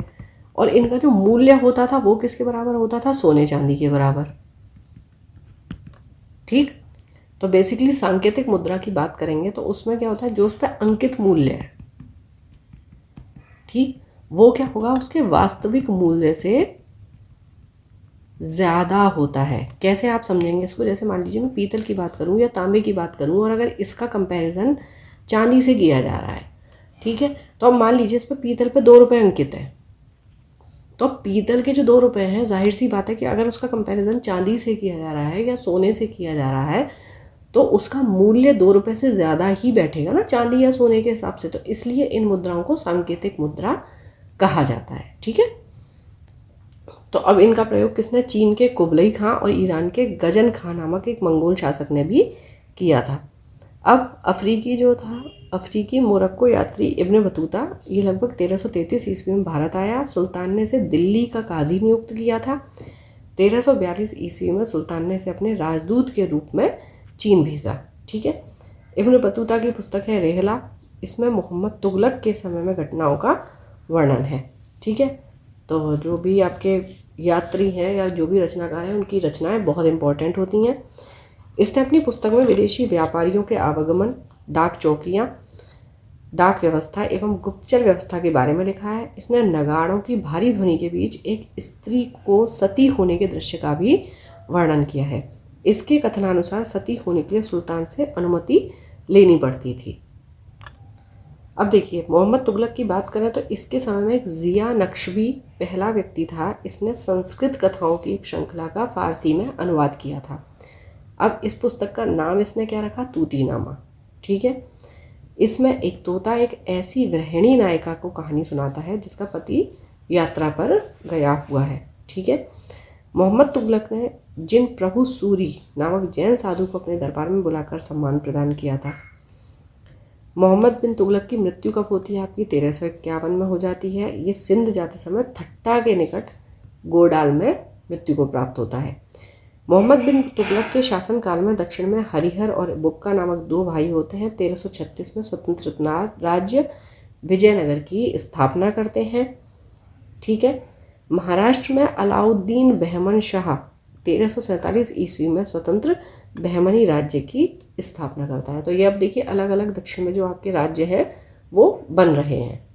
और इनका जो मूल्य होता था वो किसके बराबर होता था, सोने चांदी के बराबर। ठीक, तो बेसिकली सांकेतिक मुद्रा की बात करेंगे तो उसमें क्या होता है, जो उस पर अंकित मूल्य है, ठीक, वो क्या होगा, उसके वास्तविक मूल्य से ज़्यादा होता है। कैसे आप समझेंगे इसको, जैसे मान लीजिए मैं पीतल की बात करूं या तांबे की बात करूं और अगर इसका कंपैरिजन चांदी से किया जा रहा है, ठीक है, तो अब मान लीजिए इस पर पीतल पे 2 रुपये अंकित है, तो पीतल के जो 2 रुपये हैं, जाहिर सी बात है कि अगर उसका कंपैरिजन चांदी से किया जा रहा है या सोने से किया जा रहा है तो उसका मूल्य 2 रुपये से ज़्यादा ही बैठेगा ना, चांदी या सोने के हिसाब से। तो इसलिए इन मुद्राओं को सांकेतिक मुद्रा कहा जाता है। ठीक है, तो अब इनका प्रयोग किसने, चीन के कुबलई खां और ईरान के गजन खां नामक एक मंगोल शासक ने भी किया था। अब अफ्रीकी मोरक्को यात्री इब्न बतूता, ये लगभग 1333 ईस्वी में भारत आया। सुल्तान ने इसे दिल्ली का काजी नियुक्त किया था। 1342 ईस्वी में सुल्तान ने इसे अपने राजदूत के रूप में चीन भेजा। ठीक है, इब्न बतूता की पुस्तक है रेहला, इसमें मोहम्मद तुगलक के समय में घटनाओं का वर्णन है। ठीक है, तो जो भी आपके यात्री हैं या जो भी रचनाकार हैं उनकी रचनाएं बहुत इंपॉर्टेंट होती हैं। इसने अपनी पुस्तक में विदेशी व्यापारियों के आवागमन, डाक चौकियाँ, डाक व्यवस्था एवं गुप्तचर व्यवस्था के बारे में लिखा है। इसने नगाड़ों की भारी ध्वनि के बीच एक स्त्री को सती होने के दृश्य का भी वर्णन किया है। इसके कथनानुसार सती होने के लिए सुल्तान से अनुमति लेनी पड़ती थी। अब देखिए, मोहम्मद तुगलक की बात करें तो इसके समय में एक जिया नक्शबी पहला व्यक्ति था। इसने संस्कृत कथाओं की एक श्रृंखला का फारसी में अनुवाद किया था। अब इस पुस्तक का नाम इसने क्या रखा? तूतीनामा। ठीक है। इसमें एक तोता एक ऐसी गृहिणी नायिका को कहानी सुनाता है जिसका पति यात्रा पर गया हुआ है। ठीक है। मोहम्मद तुगलक ने जिन प्रभु सूरी नामक जैन साधु को अपने दरबार में बुलाकर सम्मान प्रदान किया था। मोहम्मद बिन तुगलक की मृत्यु कब होती है? आपकी 1351 में हो जाती है। ये सिंध जाते समय थट्टा के निकट गोडाल में मृत्यु को प्राप्त होता है। मोहम्मद बिन तुगलक के शासनकाल में दक्षिण में हरिहर और बुक्का नामक 2 भाई होते हैं। 1336 में स्वतंत्र राज्य विजयनगर की स्थापना करते हैं। ठीक है। महाराष्ट्र में अलाउद्दीन बहमन शाह 1347 ईस्वी में स्वतंत्र बहमनी राज्य की स्थापना करता है। तो ये अब देखिए अलग अलग दक्षिण में जो आपके राज्य हैं वो बन रहे हैं।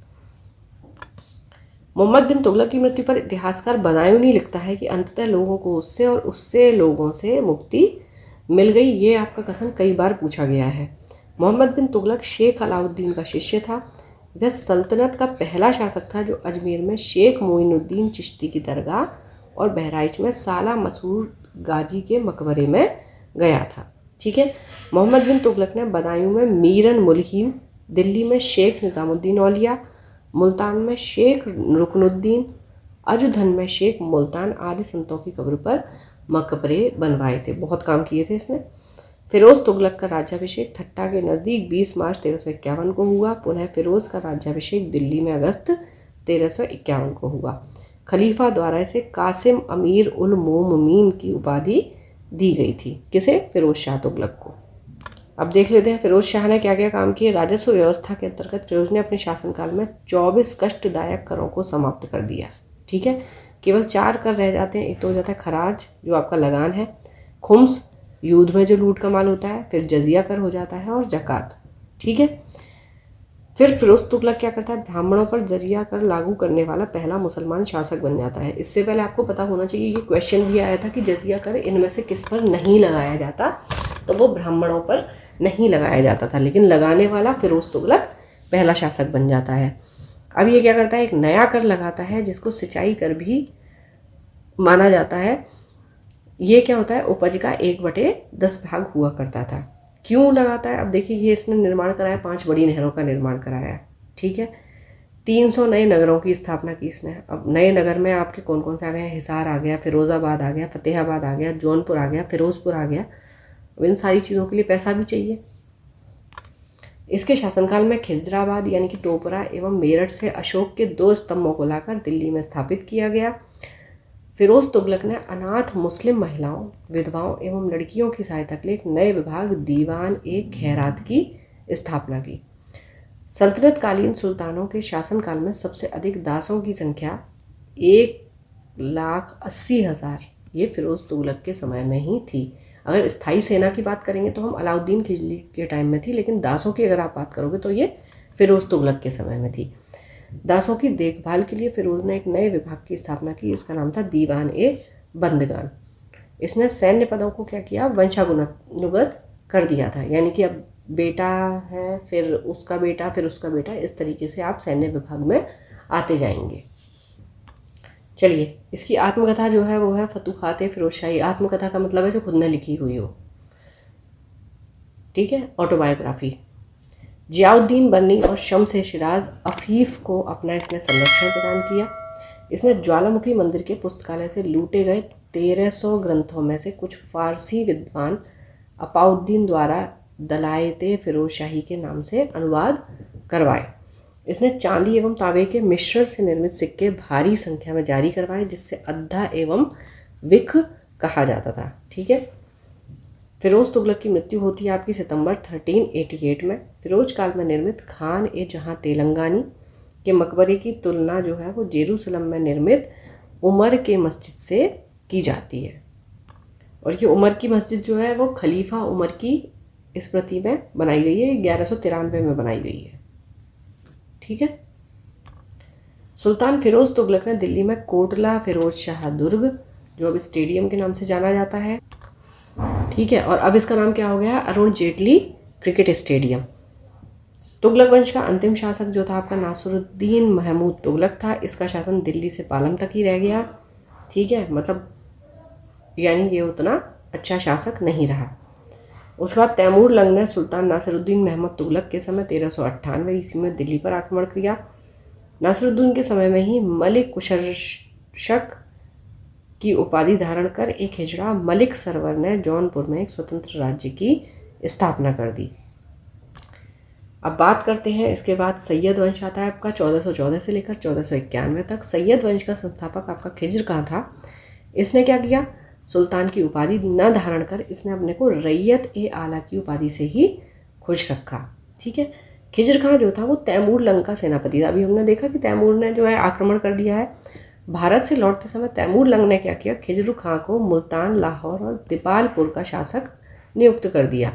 मोहम्मद बिन तुगलक की मृत्यु पर इतिहासकार बदायूनी लिखता है कि अंततः लोगों को उससे और उससे लोगों से मुक्ति मिल गई। ये आपका कथन कई बार पूछा गया है। मोहम्मद बिन तुगलक शेख अलाउद्दीन का शिष्य था। वह सल्तनत का पहला शासक था जो अजमेर में शेख मोइनुद्दीन चिश्ती की दरगाह और बहराइच में साला मसूद गाजी के मकबरे में गया था। ठीक है। मोहम्मद बिन तुगलक ने बदायूं में मीरन मुल्हीम, दिल्ली में शेख निज़ामुद्दीन औलिया, मुल्तान में शेख रुकनुद्दीन, अजुधन में शेख मुल्तान आदि संतों की कब्र पर मकबरे बनवाए थे। बहुत काम किए थे इसने। फिरोज़ तुगलक का राज्याभिषेक थट्टा के नज़दीक 20 मार्च 1351 को हुआ। पुनः फिरोज़ का राज्याभिषेक दिल्ली में अगस्त 1351 को हुआ। खलीफा द्वारा इसे कासिम अमीर उल मोमिनीन की उपाधि दी गई थी। किसे? फिरोज शाह तुगलक को। अब देख लेते हैं फिरोज शाह ने क्या क्या काम किए। राजस्व व्यवस्था के अंतर्गत फिरोज ने अपने शासनकाल में 24 कष्टदायक करों को समाप्त कर दिया। ठीक है। केवल 4 कर रह जाते हैं। एक तो हो जाता है खराज जो आपका लगान है, खुम्स युद्ध में जो लूट का माल होता है, फिर जजिया कर हो जाता है और जकात। ठीक है। फिर फिरोज तुगलक क्या करता है? ब्राह्मणों पर जजिया कर लागू करने वाला पहला मुसलमान शासक बन जाता है। इससे पहले आपको पता होना चाहिए, ये क्वेश्चन भी आया था कि जजिया कर इनमें से किस पर नहीं लगाया जाता, तो वो ब्राह्मणों पर नहीं लगाया जाता था, लेकिन लगाने वाला फिरोज तुगलक पहला शासक बन जाता है। अब ये क्या करता है? एक नया कर लगाता है जिसको सिंचाई कर भी माना जाता है। ये क्या होता है? उपज का 1/10 भाग हुआ करता था। क्यों लगाता है? अब देखिए, ये इसने निर्माण कराया, 5 बड़ी नहरों का निर्माण कराया। ठीक है। 300 नए नगरों की स्थापना की इसने। अब नए नगर में आपके कौन कौन से आ गए हैं? हिसार आ गया, फिरोज़ाबाद आ गया, फतेहाबाद आ गया, जौनपुर आ गया, फिरोजपुर आ गया। अब इन सारी चीज़ों के लिए पैसा भी चाहिए। इसके शासनकाल में खिजराबाद यानी कि टोपरा एवं मेरठ से अशोक के 2 स्तंभों को लाकर दिल्ली में स्थापित किया गया। फिरोज तुगलक ने अनाथ मुस्लिम महिलाओं, विधवाओं एवं लड़कियों की सहायता के लिए एक नए विभाग दीवान ए खैरात की स्थापना की। सल्तनतकालीन सुल्तानों के शासनकाल में सबसे अधिक दासों की संख्या 1,80,000 ये फिरोज तुगलक के समय में ही थी। अगर स्थायी सेना की बात करेंगे तो हम अलाउद्दीन खिलजी के टाइम में थी, लेकिन दासों की अगर आप बात करोगे तो ये फिरोज तुगलक के समय में थी। दासों की देखभाल के लिए फिरोज ने एक नए विभाग की स्थापना की। इसका नाम था दीवान ए बंदगान। इसने सैन्य पदों को क्या किया? वंशानुगत कर दिया था, यानी कि अब बेटा है, फिर उसका बेटा, फिर उसका बेटा, इस तरीके से आप सैन्य विभाग में आते जाएंगे। चलिए, इसकी आत्मकथा जो है वो है फतूहात फिरोजशाही। आत्मकथा का मतलब है जो खुद ने लिखी हुई हो। ठीक है। ऑटोबायोग्राफी। जियाउद्दीन बन्नी और शम्स शिराज अफीफ को अपना इसने संरक्षण प्रदान किया। इसने ज्वालामुखी मंदिर के पुस्तकालय से लूटे गए 1300 ग्रंथों में से कुछ फारसी विद्वान अपाउद्दीन द्वारा दलायते फिरोजशाही के नाम से अनुवाद करवाए। इसने चांदी एवं तांबे के मिश्रण से निर्मित सिक्के भारी संख्या में जारी करवाए, जिससे अद्धा एवं विख कहा जाता था। ठीक है। फिरोज तुगलक की मृत्यु होती है आपकी सितंबर 1388 में। फिरोज काल में निर्मित खान ए जहां तेलंगानी के मकबरे की तुलना जो है वो जेरूसलम में निर्मित उमर के मस्जिद से की जाती है। और ये उमर की मस्जिद जो है वो खलीफा उमर की स्मृति में बनाई गई है। 1193 में बनाई गई है। ठीक है। सुल्तान फिरोज तुगलक ने दिल्ली में कोटला फिरोज शाह दुर्ग, जो अब स्टेडियम के नाम से जाना जाता है, ठीक है, और अब इसका नाम क्या हो गया, अरुण जेटली क्रिकेट स्टेडियम। तुगलक वंश का अंतिम शासक जो था आपका नासिरुद्दीन महमूद तुगलक था। इसका शासन दिल्ली से पालम तक ही रह गया, ठीक है, मतलब यानी ये उतना अच्छा शासक नहीं रहा। उसके बाद तैमूर लंग ने सुल्तान नासिरुद्दीन महमूद तुगलक के समय 1398 ईस्वी में दिल्ली पर आक्रमण किया। नासिरुद्दीन के समय में ही मलिक कुशर्शक की उपाधि धारण कर एक हिजड़ा मलिक सरवर ने जौनपुर में एक स्वतंत्र राज्य की स्थापना कर दी। अब बात करते हैं इसके बाद सैयद वंश आता है आपका 1414 से लेकर 1491 तक। सैयद वंश का संस्थापक आपका खिज्र खां था। इसने क्या किया, सुल्तान की उपाधि न धारण कर इसने अपने को रैयत ए आला की उपाधि से ही खुश रखा, ठीक है। खिज्र खां जो था वो तैमूर लंग का सेनापति था। अभी हमने देखा कि तैमूर ने जो है आक्रमण कर दिया है। भारत से लौटते समय तैमूर लंग ने क्या किया, खिज्र खां को मुल्तान, लाहौर और दीपालपुर का शासक नियुक्त कर दिया।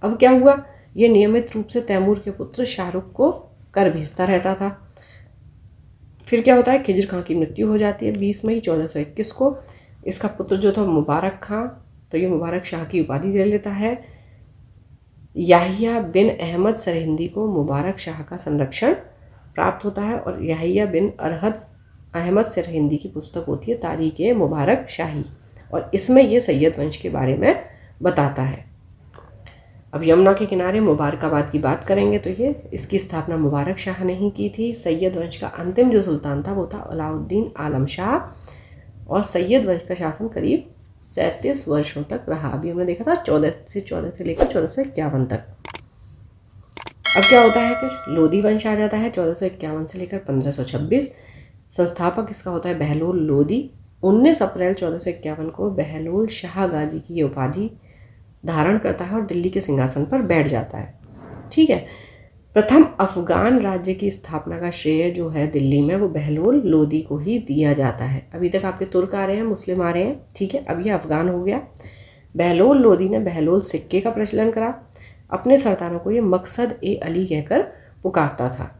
अब क्या हुआ, ये नियमित रूप से तैमूर के पुत्र शाहरुख को कर भेजता रहता था। फिर क्या होता है, खिज्र खां की मृत्यु हो जाती है 20 मई 1421 को। इसका पुत्र जो था मुबारक खां, तो ये मुबारक शाह की उपाधि ले लेता है। याहिया बिन अहमद सरहिंदी को मुबारक शाह का संरक्षण प्राप्त होता है और याहिया बिन अहमद सरहिंदी की पुस्तक होती है तारीख़ मुबारक शाही, और इसमें ये सैयद वंश के बारे में बताता है। अब यमुना के किनारे मुबारकाबाद की बात करेंगे तो ये इसकी स्थापना मुबारक शाह ने ही की थी। सैयद वंश का अंतिम जो सुल्तान था वो था अलाउद्दीन आलम शाह, और सैयद वंश का शासन करीब 37 वर्षों तक रहा। अभी हमने देखा था 14 से लेकर 1451 तक। अब क्या होता है, फिर लोधी वंश आ जाता है 1451 से लेकर 1526। संस्थापक इसका होता है बहलोल लोधी। 19 अप्रैल 1451 को बहलोल शाह गाजी की ये उपाधि धारण करता है और दिल्ली के सिंहासन पर बैठ जाता है, ठीक है। प्रथम अफगान राज्य की स्थापना का श्रेय जो है दिल्ली में वो बहलोल लोधी को ही दिया जाता है। अभी तक आपके तुर्क आ रहे हैं, मुस्लिम आ रहे हैं, ठीक है, अब ये अफगान हो गया। बहलोल लोधी ने बहलोल सिक्के का प्रचलन करा। अपने सरदारों को ये मकसद ए अली कहकर पुकारता था,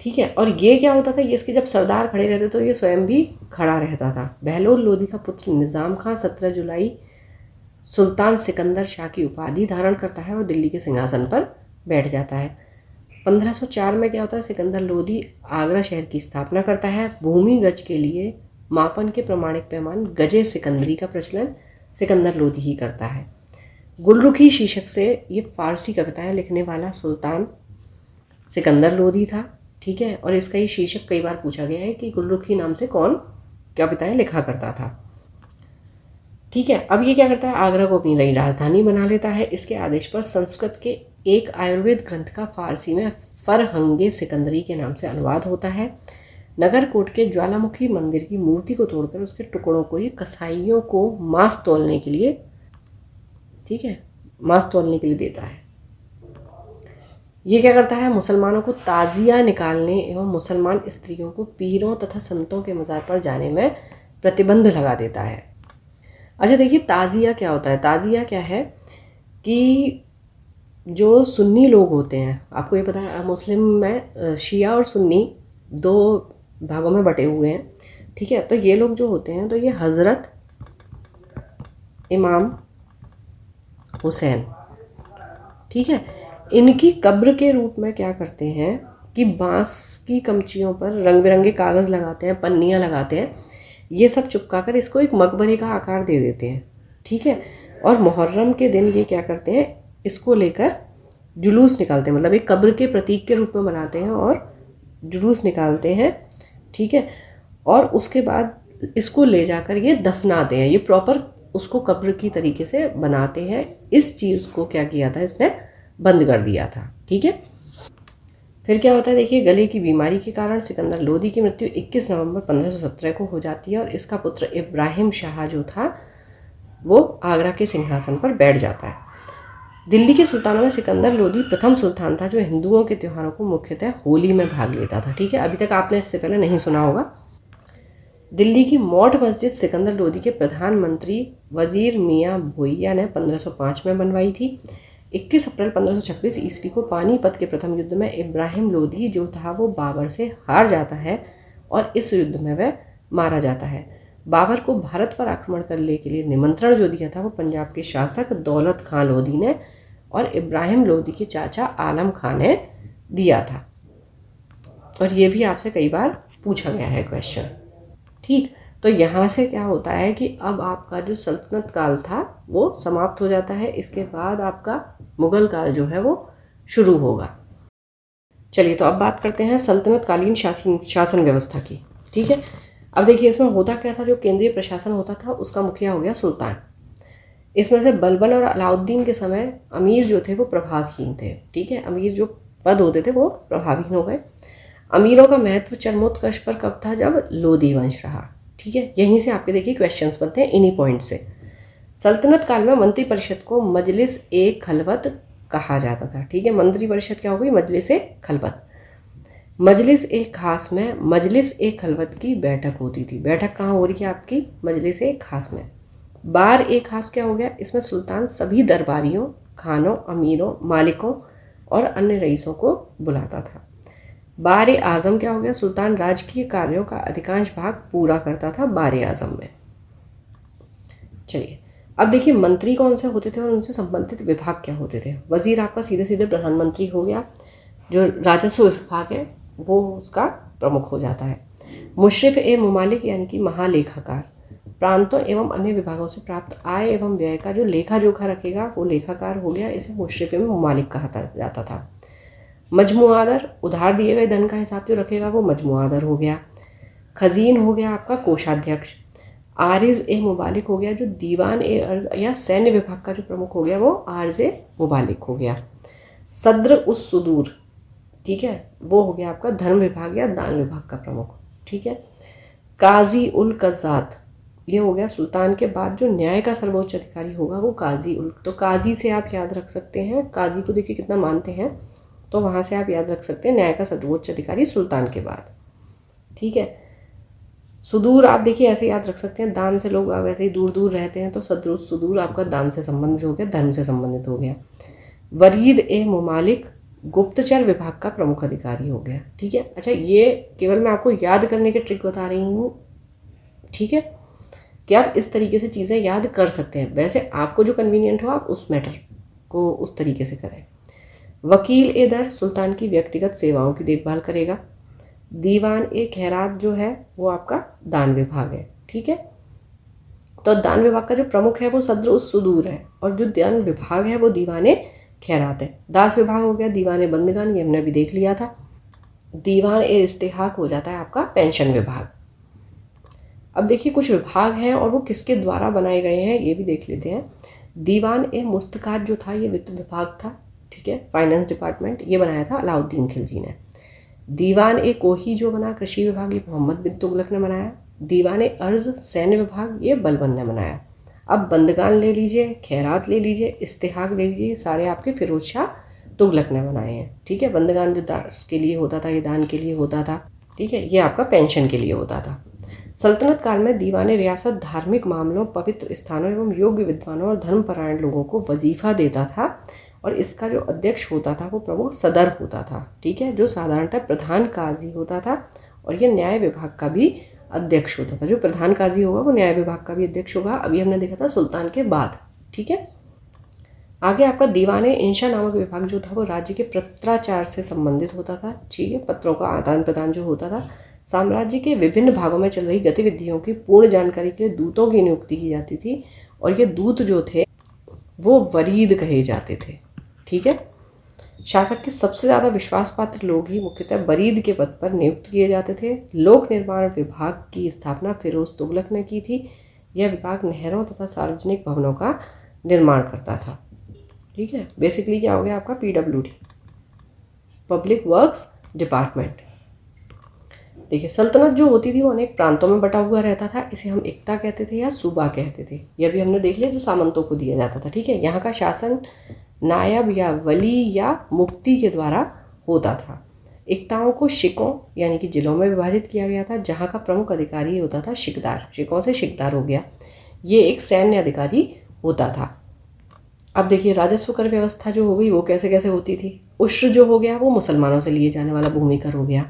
ठीक है। और ये क्या होता था, ये इसके जब सरदार खड़े रहते तो ये स्वयं भी खड़ा रहता था। बहलोल लोधी का पुत्र निज़ाम खां 17 जुलाई सुल्तान सिकंदर शाह की उपाधि धारण करता है और दिल्ली के सिंहासन पर बैठ जाता है। 1504 में क्या होता है, सिकंदर लोधी आगरा शहर की स्थापना करता है। भूमि गज के लिए मापन के प्रमाणिक पैमान गजे सिकंदरी का प्रचलन सिकंदर लोधी ही करता है। गुलरुखी शीर्षक से ये फारसी कविताएं लिखने वाला सुल्तान सिकंदर लोधी था, ठीक है। और इसका ये शीर्षक कई बार पूछा गया है कि गुलरुखी नाम से कौन कविताएं लिखा करता था, ठीक है। अब ये क्या करता है, आगरा को अपनी नई राजधानी बना लेता है। इसके आदेश पर संस्कृत के एक आयुर्वेद ग्रंथ का फारसी में फरहंगे सिकंदरी के नाम से अनुवाद होता है। नगरकोट के ज्वालामुखी मंदिर की मूर्ति को तोड़कर उसके टुकड़ों को ये कसाईयों को मांस तौलने के लिए, ठीक है, मांस तौलने के लिए देता है। ये क्या करता है, मुसलमानों को ताजिया निकालने एवं मुसलमान स्त्रियों को पीरों तथा संतों के मज़ार पर जाने में प्रतिबंध लगा देता है। अच्छा देखिए, ताज़िया क्या होता है। ताज़िया क्या है कि जो सुन्नी लोग होते हैं, आपको ये पता है मुस्लिम में शिया और सुन्नी 2 भागों में बटे हुए हैं, ठीक है। तो ये लोग जो होते हैं तो ये हज़रत इमाम हुसैन, ठीक है, इनकी कब्र के रूप में क्या करते हैं कि बांस की कमचियों पर रंग बिरंगे कागज़ लगाते हैं, पन्नियाँ लगाते हैं, ये सब चिपका कर इसको एक मकबरे का आकार दे देते हैं, ठीक है। और मुहर्रम के दिन ये क्या करते हैं, इसको लेकर जुलूस निकालते हैं, मतलब एक कब्र के प्रतीक के रूप में बनाते हैं और जुलूस निकालते हैं, ठीक है। और उसके बाद इसको ले जाकर ये दफनाते हैं, ये प्रॉपर उसको कब्र की तरीके से बनाते हैं। इस चीज़ को क्या किया था, इसने बंद कर दिया था, ठीक है। फिर क्या होता है, देखिए, गले की बीमारी के कारण सिकंदर लोधी की मृत्यु 21 नवंबर 1517 को हो जाती है और इसका पुत्र इब्राहिम शाह जो था वो आगरा के सिंहासन पर बैठ जाता है। दिल्ली के सुल्तानों में सिकंदर लोधी प्रथम सुल्तान था जो हिंदुओं के त्योहारों को मुख्यतः होली में भाग लेता था, ठीक है। अभी तक आपने इससे पहले नहीं सुना होगा। दिल्ली की मौठ मस्जिद सिकंदर लोधी के प्रधानमंत्री वजीर मियाँ भोइया ने 1505 में बनवाई थी। 21 अप्रैल 1526 ईस्वी को पानीपत के प्रथम युद्ध में इब्राहिम लोदी जो था वो बाबर से हार जाता है और इस युद्ध में वह मारा जाता है। बाबर को भारत पर आक्रमण करने के लिए निमंत्रण जो दिया था वो पंजाब के शासक दौलत खां लोदी ने और इब्राहिम लोदी के चाचा आलम खां ने दिया था। और ये भी आपसे कई बार पूछा गया है क्वेश्चन। ठीक, तो यहाँ से क्या होता है कि अब आपका जो सल्तनत काल था वो समाप्त हो जाता है। इसके बाद आपका मुगल काल जो है वो शुरू होगा। चलिए, तो अब बात करते हैं सल्तनत कालीन शासन व्यवस्था की। ठीक है, अब देखिए इसमें होता क्या था। जो केंद्रीय प्रशासन होता था उसका मुखिया हो गया सुल्तान। इसमें से बलबन और अलाउद्दीन के समय अमीर जो थे वो प्रभावहीन थे। ठीक है, अमीर जो पद होते थे वो प्रभावहीन हो गए। अमीरों का महत्व चरमोत्कर्ष पर कब था? जब लोदी वंश रहा। ठीक है, यहीं से आपके देखिए क्वेश्चंस बनते हैं इन्हीं पॉइंट से। सल्तनत काल में मंत्री परिषद को मजलिस ए खलवत कहा जाता था। ठीक है, मंत्री परिषद क्या हो गई? मजलिस ए खलवत। मजलिस ए खास में मजलिस ए खलवत की बैठक होती थी। बैठक कहाँ हो रही है आपकी? मजलिस ए खास में। बार ए खास क्या हो गया? इसमें सुल्तान सभी दरबारियों, खानों, अमीरों, मालिकों और अन्य रईसों को बुलाता था। बार ए आज़म क्या हो गया? सुल्तान राजकीय कार्यों का अधिकांश भाग पूरा करता था बार ए आज़म में। चलिए, अब देखिए मंत्री कौन से होते थे और उनसे संबंधित विभाग क्या होते थे। वजीर आपका सीधे सीधे प्रधानमंत्री हो गया। जो राजस्व विभाग है वो उसका प्रमुख हो जाता है। मुशरिफ ए मुमालिक यानी कि महालेखाकार, प्रांतों एवं अन्य विभागों से प्राप्त आय एवं व्यय का जो लेखा जोखा रखेगा वो लेखाकार हो गया। इसे मुशरिफ ए मुमालिक कहा जाता था। मजमुआदर, उधार दिए गए धन का हिसाब जो रखेगा वो मजमुआदर हो गया। खजीन हो गया आपका कोषाध्यक्ष। आरिज ए मुबालिक हो गया जो दीवान ए अर्ज या सैन्य विभाग का जो प्रमुख हो गया वो आर्ज ए मुबालिक हो गया। सद्र उस सुदूर, ठीक है, वो हो गया आपका धर्म विभाग या दान विभाग का प्रमुख। ठीक है, काजी उल कज़ात, ये हो गया सुल्तान के बाद जो न्याय का सर्वोच्च अधिकारी होगा वो काजी उल। तो काजी से आप याद रख सकते हैं, काजी को देखिए कितना मानते हैं, तो वहाँ से आप याद रख सकते हैं न्याय का सर्वोच्च अधिकारी सुल्तान के बाद। ठीक है, सुदूर आप देखिए ऐसे याद रख सकते हैं, दान से लोग वैसे ही दूर दूर रहते हैं तो सद्र सुदूर आपका दान से संबंधित हो गया, धर्म से संबंधित हो गया। वरीद ए मुमालिक गुप्तचर विभाग का प्रमुख अधिकारी हो गया। ठीक है, अच्छा ये केवल मैं आपको याद करने के ट्रिक बता रही हूँ। ठीक है, कि आप इस तरीके से चीज़ें याद कर सकते हैं। वैसे आपको जो कन्वीनियंट हो आप उस मैटर को उस तरीके से करें। वकील ए दर सुल्तान की व्यक्तिगत सेवाओं की देखभाल करेगा। दीवान ए खैरात जो है वो आपका दान विभाग है। ठीक है, तो दान विभाग का जो प्रमुख है वो सद्र उस सुदूर है और जो दान विभाग है वो दीवान ए खैरात है। दास विभाग हो गया दीवान ए बंदगान, ये हमने अभी देख लिया था। दीवान ए इस्तेहाक हो जाता है आपका पेंशन विभाग। अब देखिए कुछ विभाग हैं और वो किसके द्वारा बनाए गए हैं ये भी देख लेते हैं। दीवान ए मुस्तकात जो था ये वित्त विभाग था। ठीक है, फाइनेंस डिपार्टमेंट, ये बनाया था अलाउद्दीन खिलजी ने। दीवान ए कोही जो बना कृषि विभाग, ये मोहम्मद बिन तुगलक ने बनाया। दीवान ए अर्ज सैन्य विभाग, ये बलबन ने बनाया। अब बंदगान ले लीजिए, खैरात ले लीजिए, इस्तेहाक ले लीजिए, सारे आपके फिरोज शाह तुगलक ने बनाए हैं। ठीक है, बंदगान जो दास के लिए होता था, ये दान के लिए होता था। ठीक है, ये आपका पेंशन के लिए होता था। सल्तनत काल में दीवान रियासत धार्मिक मामलों, पवित्र स्थानों एवं योग्य विद्वानों और धर्मपरायण लोगों को वजीफा देता था और इसका जो अध्यक्ष होता था वो प्रमुख सदर होता था। ठीक है, जो साधारणतः प्रधान काजी होता था और ये न्याय विभाग का भी अध्यक्ष होता था। जो प्रधान काजी होगा वो न्याय विभाग का भी अध्यक्ष होगा। अभी हमने देखा था सुल्तान के बाद। ठीक है, आगे आपका दीवान इंशा नामक विभाग जो था वो राज्य के पत्राचार से संबंधित होता था। ठीक है, पत्रों का आदान प्रदान जो होता था। साम्राज्य के विभिन्न भागों में चल रही गतिविधियों की पूर्ण जानकारी के लिए दूतों की नियुक्ति की जाती थी और ये दूत जो थे वो वरीद कहे जाते थे। ठीक है, शासक के सबसे ज़्यादा विश्वास पात्र लोग ही मुख्यतः वरीद के पद पर नियुक्त किए जाते थे। लोक निर्माण विभाग की स्थापना फिरोज तुगलक ने की थी। यह विभाग नहरों तथा सार्वजनिक भवनों का निर्माण करता था। ठीक है, बेसिकली क्या हो गया आपका PWD, पब्लिक वर्क्स डिपार्टमेंट। देखिए सल्तनत जो होती थी वो अनेक प्रांतों में बटा हुआ रहता था। इसे हम एकता कहते थे या सूबा कहते थे। यह भी हमने देख लिया जो सामंतों को दिया जाता था। ठीक है, यहाँ का शासन नायब या वली या मुफ्ती के द्वारा होता था। एकताओं को शिकों यानी कि जिलों में विभाजित किया गया था, जहाँ का प्रमुख अधिकारी होता था शिकदार। शिकों से शिकदार हो गया, ये एक सैन्य अधिकारी होता था। अब देखिए राजस्व कर व्यवस्था जो हो गई वो कैसे कैसे होती थी। उश्र जो हो गया वो मुसलमानों से लिए जाने वाला भूमि कर हो गया।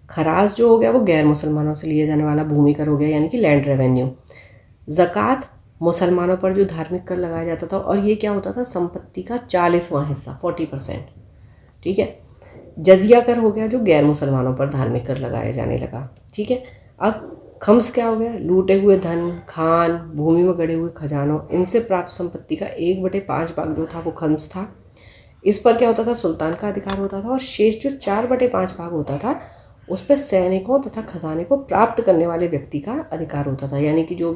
खराज जो हो गया वो गैर मुसलमानों से लिए जाने वाला भूमि कर हो गया, यानी कि लैंड रेवेन्यू। ज़कात मुसलमानों पर जो धार्मिक कर लगाया जाता था, और ये क्या होता था, संपत्ति का 40वां हिस्सा 40%। ठीक है। जजिया कर हो गया जो गैर मुसलमानों पर धार्मिक कर लगाया जाने लगा। ठीक है। अब खम्स क्या हो गया, लूटे हुए धन, खान, भूमि में गड़े हुए खजानों, इनसे प्राप्त संपत्ति का 1/5 भाग जो था वो खम्स था। इस पर क्या होता था, सुल्तान का अधिकार होता था, और शेष जो 4/5 भाग होता था उस पर सैनिकों तथा खजाने को प्राप्त करने वाले व्यक्ति का अधिकार होता था। यानी कि जो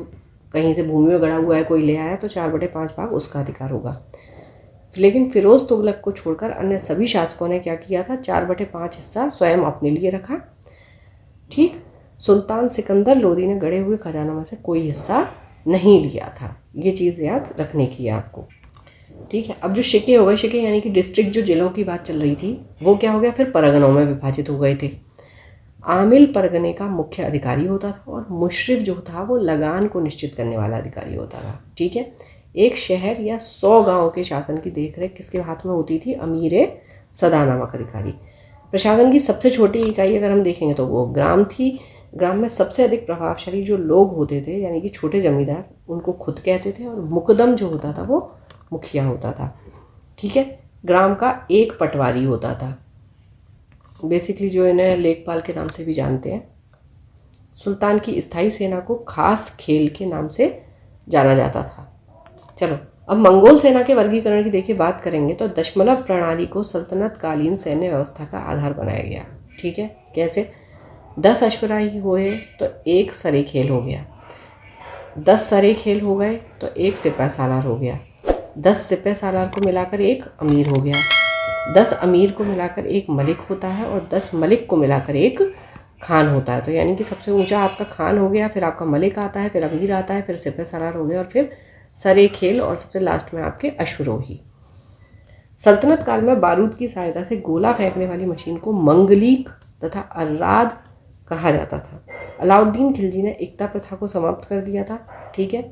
कहीं से भूमि में गड़ा हुआ है, कोई ले आया, तो 4/5 भाग उसका अधिकार होगा। लेकिन फिरोज तुगलक को छोड़कर अन्य सभी शासकों ने क्या किया था, 4/5 हिस्सा स्वयं अपने लिए रखा। ठीक। सुल्तान सिकंदर लोदी ने गड़े हुए खजानों में से कोई हिस्सा नहीं लिया था। ये चीज़ याद रखने की है आपको। ठीक है। अब जो शिके हो गए, शिके यानी कि डिस्ट्रिक्ट, जो जिलों की बात चल रही थी वो क्या हो गया, फिर परगनों में विभाजित हो गए थे। आमिल परगने का मुख्य अधिकारी होता था, और मुशरिफ जो था वो लगान को निश्चित करने वाला अधिकारी होता था। ठीक है। एक शहर या 100 गांव के शासन की देखरेख किसके हाथ में होती थी, अमीर सदा नामक अधिकारी। प्रशासन की सबसे छोटी इकाई अगर हम देखेंगे तो वो ग्राम थी। ग्राम में सबसे अधिक प्रभावशाली जो लोग होते थे, यानी कि छोटे जमींदार, उनको खुद कहते थे, और मुकदम जो होता था वो मुखिया होता था। ठीक है। ग्राम का एक पटवारी होता था, बेसिकली जो इन्हें लेखपाल के नाम से भी जानते हैं। सुल्तान की स्थायी सेना को खास खेल के नाम से जाना जाता था। चलो अब मंगोल सेना के वर्गीकरण की देखिए बात करेंगे तो दशमलव प्रणाली को सल्तनत कालीन सैन्य व्यवस्था का आधार बनाया गया। ठीक है। कैसे, 10 अश्वराही हुए तो 1 सरे खेल हो गया, 10 सरे खेल हो गए तो 1 सिपह सालार हो गया, 10 सिपह सालार को मिलाकर 1 अमीर हो गया, 10 अमीर को मिलाकर 1 मलिक होता है, और 10 मलिक को मिलाकर 1 खान होता है। तो यानी कि सबसे ऊंचा आपका खान हो गया, फिर आपका मलिक आता है, फिर अमीर आता है, फिर सिपह सालार हो गया, और फिर सरे खेल, और सबसे लास्ट में आपके अश्वरोही। सल्तनत काल में बारूद की सहायता से गोला फेंकने वाली मशीन को मंगलीक तथा अर्राद कहा जाता था। अलाउद्दीन खिलजी ने एकता प्रथा को समाप्त कर दिया था। ठीक है।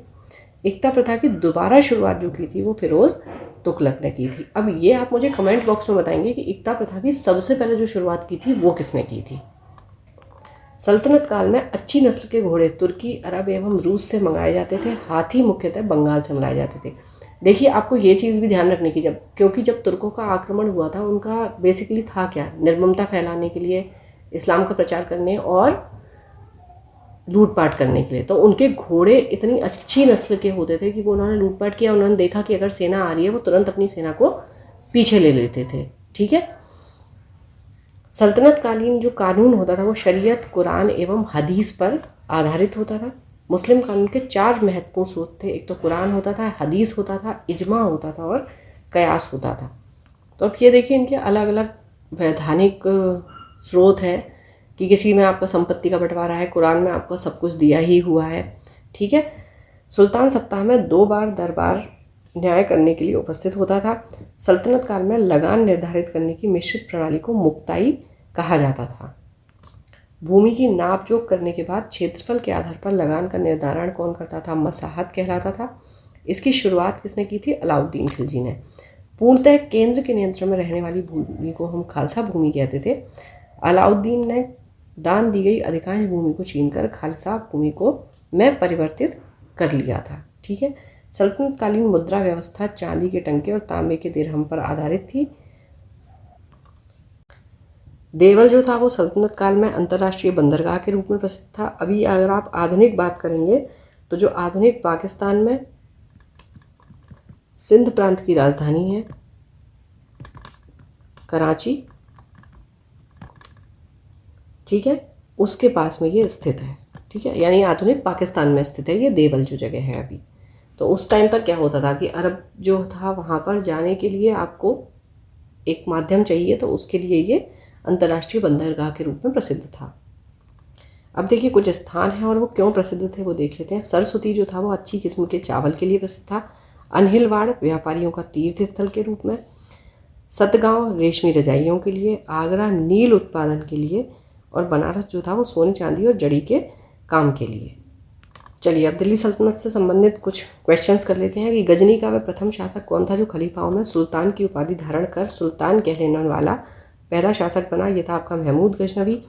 एकता प्रथा की दोबारा शुरुआत जो की थी वो फिरोज तुगलक ने की थी। अब ये आप मुझे कमेंट बॉक्स में बताएंगे कि एकता प्रथा की सबसे पहले जो शुरुआत की थी वो किसने की थी। सल्तनत काल में अच्छी नस्ल के घोड़े तुर्की, अरब एवं रूस से मंगाए जाते थे। हाथी मुख्यतः बंगाल से मंगाए जाते थे। देखिए आपको ये चीज़ भी ध्यान रखने की, क्योंकि जब तुर्कों का आक्रमण हुआ था उनका बेसिकली था क्या, निर्ममता फैलाने के लिए, इस्लाम का प्रचार करने और लूटपाट करने के लिए। तो उनके घोड़े इतनी अच्छी नस्ल के होते थे कि वो उन्होंने लूटपाट किया, उन्होंने देखा कि अगर सेना आ रही है वो तुरंत अपनी सेना को पीछे ले लेते थे। ठीक है। सल्तनत कालीन जो कानून होता था वो शरीयत, कुरान एवं हदीस पर आधारित होता था। मुस्लिम कानून के 4 महत्वपूर्ण स्रोत थे, एक तो कुरान होता था, हदीस होता था, इजमा होता था, और कयास होता था। तो अब ये देखिए इनके अलग अलग वैधानिक स्रोत हैं कि किसी में आपका संपत्ति का बंटवारा है, कुरान में आपको सब कुछ दिया ही हुआ है। ठीक है। सुल्तान सप्ताह में 2 बार दरबार न्याय करने के लिए उपस्थित होता था। सल्तनत काल में लगान निर्धारित करने की मिश्रित प्रणाली को मुक्ताई कहा जाता था। भूमि की नाप जोख करने के बाद क्षेत्रफल के आधार पर लगान का निर्धारण कौन करता था, मसाहत कहलाता था। इसकी शुरुआत किसने की थी, अलाउद्दीन खिलजी ने। पूर्णतः केंद्र के नियंत्रण में रहने वाली भूमि को हम खालसा भूमि कहते थे। अलाउद्दीन ने दान दी गई अधिकांश भूमि को छीनकर खालसा भूमि को में परिवर्तित कर लिया था। ठीक है। सल्तनत कालीन मुद्रा व्यवस्था चांदी के टंके और तांबे के दिरहम पर आधारित थी। देवल जो था वो सल्तनत काल में अंतर्राष्ट्रीय बंदरगाह के रूप में प्रसिद्ध था। अभी अगर आप आधुनिक बात करेंगे तो जो आधुनिक पाकिस्तान में सिंध प्रांत की राजधानी है कराची, ठीक है, उसके पास में ये स्थित है। ठीक है। यानी आधुनिक पाकिस्तान में स्थित है ये देवल जो जगह है अभी। तो उस टाइम पर क्या होता था कि अरब जो था वहाँ पर जाने के लिए आपको एक माध्यम चाहिए, तो उसके लिए ये अंतर्राष्ट्रीय बंदरगाह के रूप में प्रसिद्ध था। अब देखिए कुछ स्थान हैं और वो क्यों प्रसिद्ध थे वो देख लेते हैं। सरस्वती जो था वो अच्छी किस्म के चावल के लिए प्रसिद्ध था। अनहिलवाड़ व्यापारियों का तीर्थ स्थल के रूप में। सतगांव रेशमी रजाइयों के लिए। आगरा नील उत्पादन के लिए। और बनारस जो था वो सोने चांदी और जड़ी के काम के लिए। चलिए अब दिल्ली सल्तनत से संबंधित कुछ क्वेश्चंस कर लेते हैं कि गजनी का वह प्रथम शासक कौन था जो खलीफाओं में सुल्तान की उपाधि धारण कर सुल्तान कहलाने वाला पहला शासक बना। ये था आपका महमूद गजनवी।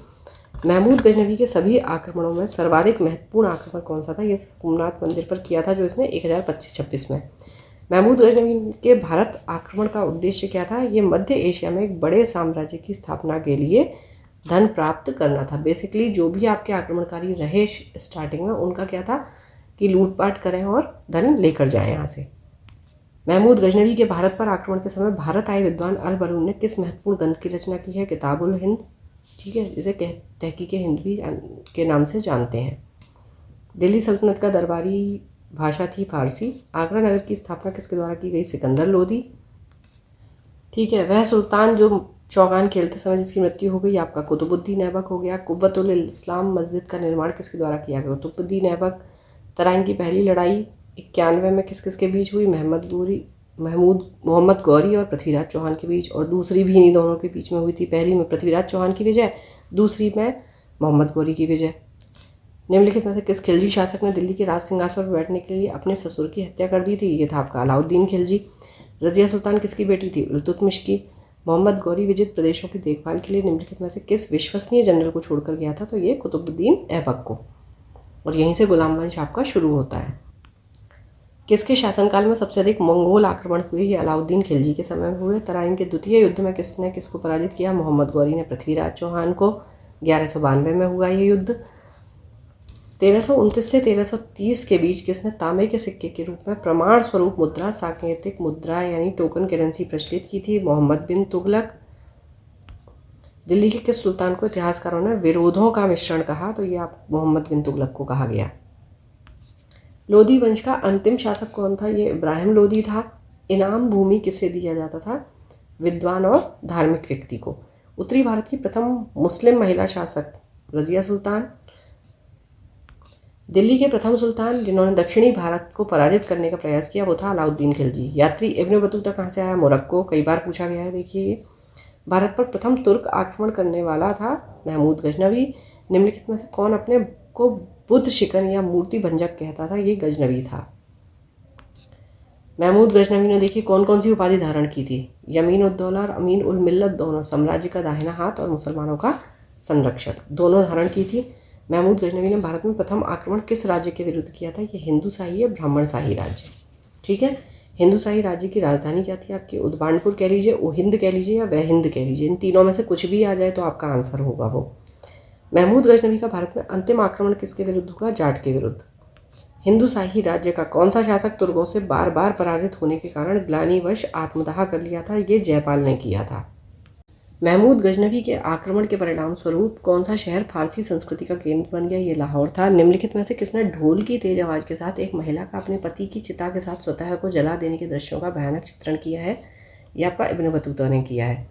महमूद गजनवी के सभी आक्रमणों में सर्वाधिक महत्वपूर्ण आक्रमण कौन सा था? ये सोमनाथ मंदिर पर किया था जो इसने 1025-26 में। महमूद गजनवी के भारत आक्रमण का उद्देश्य क्या था? ये मध्य एशिया में एक बड़े साम्राज्य की स्थापना के लिए धन प्राप्त करना था। बेसिकली जो भी आपके आक्रमणकारी रहे स्टार्टिंग में उनका क्या था कि लूटपाट करें और धन लेकर जाएं यहाँ से। महमूद गजनवी के भारत पर आक्रमण के समय भारत आए विद्वान अल बरून ने किस महत्वपूर्ण ग्रंथ की रचना की है? किताबुल हिंद, ठीक है, जिसे तहकीक हिंद भी के नाम से जानते हैं। दिल्ली सल्तनत का दरबारी भाषा थी फारसी। आगरा नगर की स्थापना किसके द्वारा की गई? सिकंदर लोदी, ठीक है। वह सुल्तान जो चौगान खेलते समय जिसकी मृत्यु हो गई आपका कुतुबुद्दीन ऐबक हो गया। कुव्वतुल इस्लाम मस्जिद का निर्माण किसके द्वारा किया गया? कुतुबुद्दीन ऐबक। तराइन की पहली लड़ाई 91 में किस किस के बीच हुई? मोहम्मद गौरी और पृथ्वीराज चौहान के बीच, और दूसरी भी इन्हीं दोनों के बीच में हुई थी। पहली में पृथ्वीराज चौहान की विजय, दूसरी में मोहम्मद गौरी की विजय। निम्नलिखित में से किस खिलजी शासक ने दिल्ली के राज सिंहासन पर बैठने के लिए अपने ससुर की हत्या कर दी थी? ये था आपका अलाउद्दीन खिलजी। रजिया सुल्तान किसकी बेटी थी? इल्तुतमिश की। मोहम्मद गौरी विजित प्रदेशों की देखभाल के लिए निम्नलिखित में से किस विश्वसनीय जनरल को छोड़कर गया था? तो ये कुतुबुद्दीन ऐबक को। और यहीं से गुलाम वंश आपका शुरू होता है। किसके शासनकाल में सबसे अधिक मंगोल आक्रमण हुए? ये अलाउद्दीन खिलजी के समय में हुए। तराइन के द्वितीय युद्ध में किसने किसको पराजित किया? मोहम्मद गौरी ने पृथ्वीराज चौहान को। 1192 में हुआ ये युद्ध। 1329 से 1330 के बीच किसने तांबे के सिक्के के रूप में प्रमाण स्वरूप मुद्रा, सांकेतिक मुद्रा यानी टोकन करेंसी प्रचलित की थी? मोहम्मद बिन तुगलक। दिल्ली के किस सुल्तान को इतिहासकारों ने विरोधों का मिश्रण कहा? तो ये आप मोहम्मद बिन तुगलक को कहा गया। लोधी वंश का अंतिम शासक कौन था? ये इब्राहिम लोधी था। इनाम भूमि किसे दिया जाता था? विद्वान और धार्मिक व्यक्ति को। उत्तरी भारत की प्रथम मुस्लिम महिला शासक रजिया सुल्तान। दिल्ली के प्रथम सुल्तान जिन्होंने दक्षिणी भारत को पराजित करने का प्रयास किया वो था अलाउद्दीन खिलजी। यात्री इब्न बतूता कहाँ से आया? मोरक्को। कई बार पूछा गया है, देखिए ये। भारत पर प्रथम तुर्क आक्रमण करने वाला था महमूद गजनवी। निम्नलिखित में से कौन अपने को बुद्ध शिकन या मूर्ति भंजक कहता था? ये गजनवी था। महमूद गजनवी ने देखिए कौन कौन सी उपाधि धारण की थी? यमीन उद्दौला और अमीन उल मिल्लत, दोनों साम्राज्य का दाहिना हाथ और मुसलमानों का संरक्षक, दोनों धारण की थी। महमूद गजनवी ने भारत में प्रथम आक्रमण किस राज्य के विरुद्ध किया था? ये हिंदू शाही या ब्राह्मण शाही राज्य, ठीक है। हिंदू शाही राज्य की राजधानी क्या थी आपकी? उदबानपुर कह लीजिए, ओहिंद कह लीजिए या वह हिंद कह लीजिए। इन तीनों में से कुछ भी आ जाए तो आपका आंसर होगा वो। महमूद गजनवी का भारत में अंतिम आक्रमण किसके विरुद्ध हुआ? जाट के विरुद्ध। हिंदू शाही राज्य का कौन सा शासक तुर्कों से बार बार पराजित होने के कारण ग्लानिवश आत्मदाह कर लिया था? ये जयपाल ने किया था। महमूद गजनवी के आक्रमण के परिणाम स्वरूप कौन सा शहर फारसी संस्कृति का केंद्र बन गया? ये लाहौर था। निम्नलिखित में से किसने ढोल की तेज आवाज़ के साथ एक महिला का अपने पति की चिता के साथ स्वतः को जला देने के दृश्यों का भयानक चित्रण किया है? यह आपका इब्न बतूता ने किया है।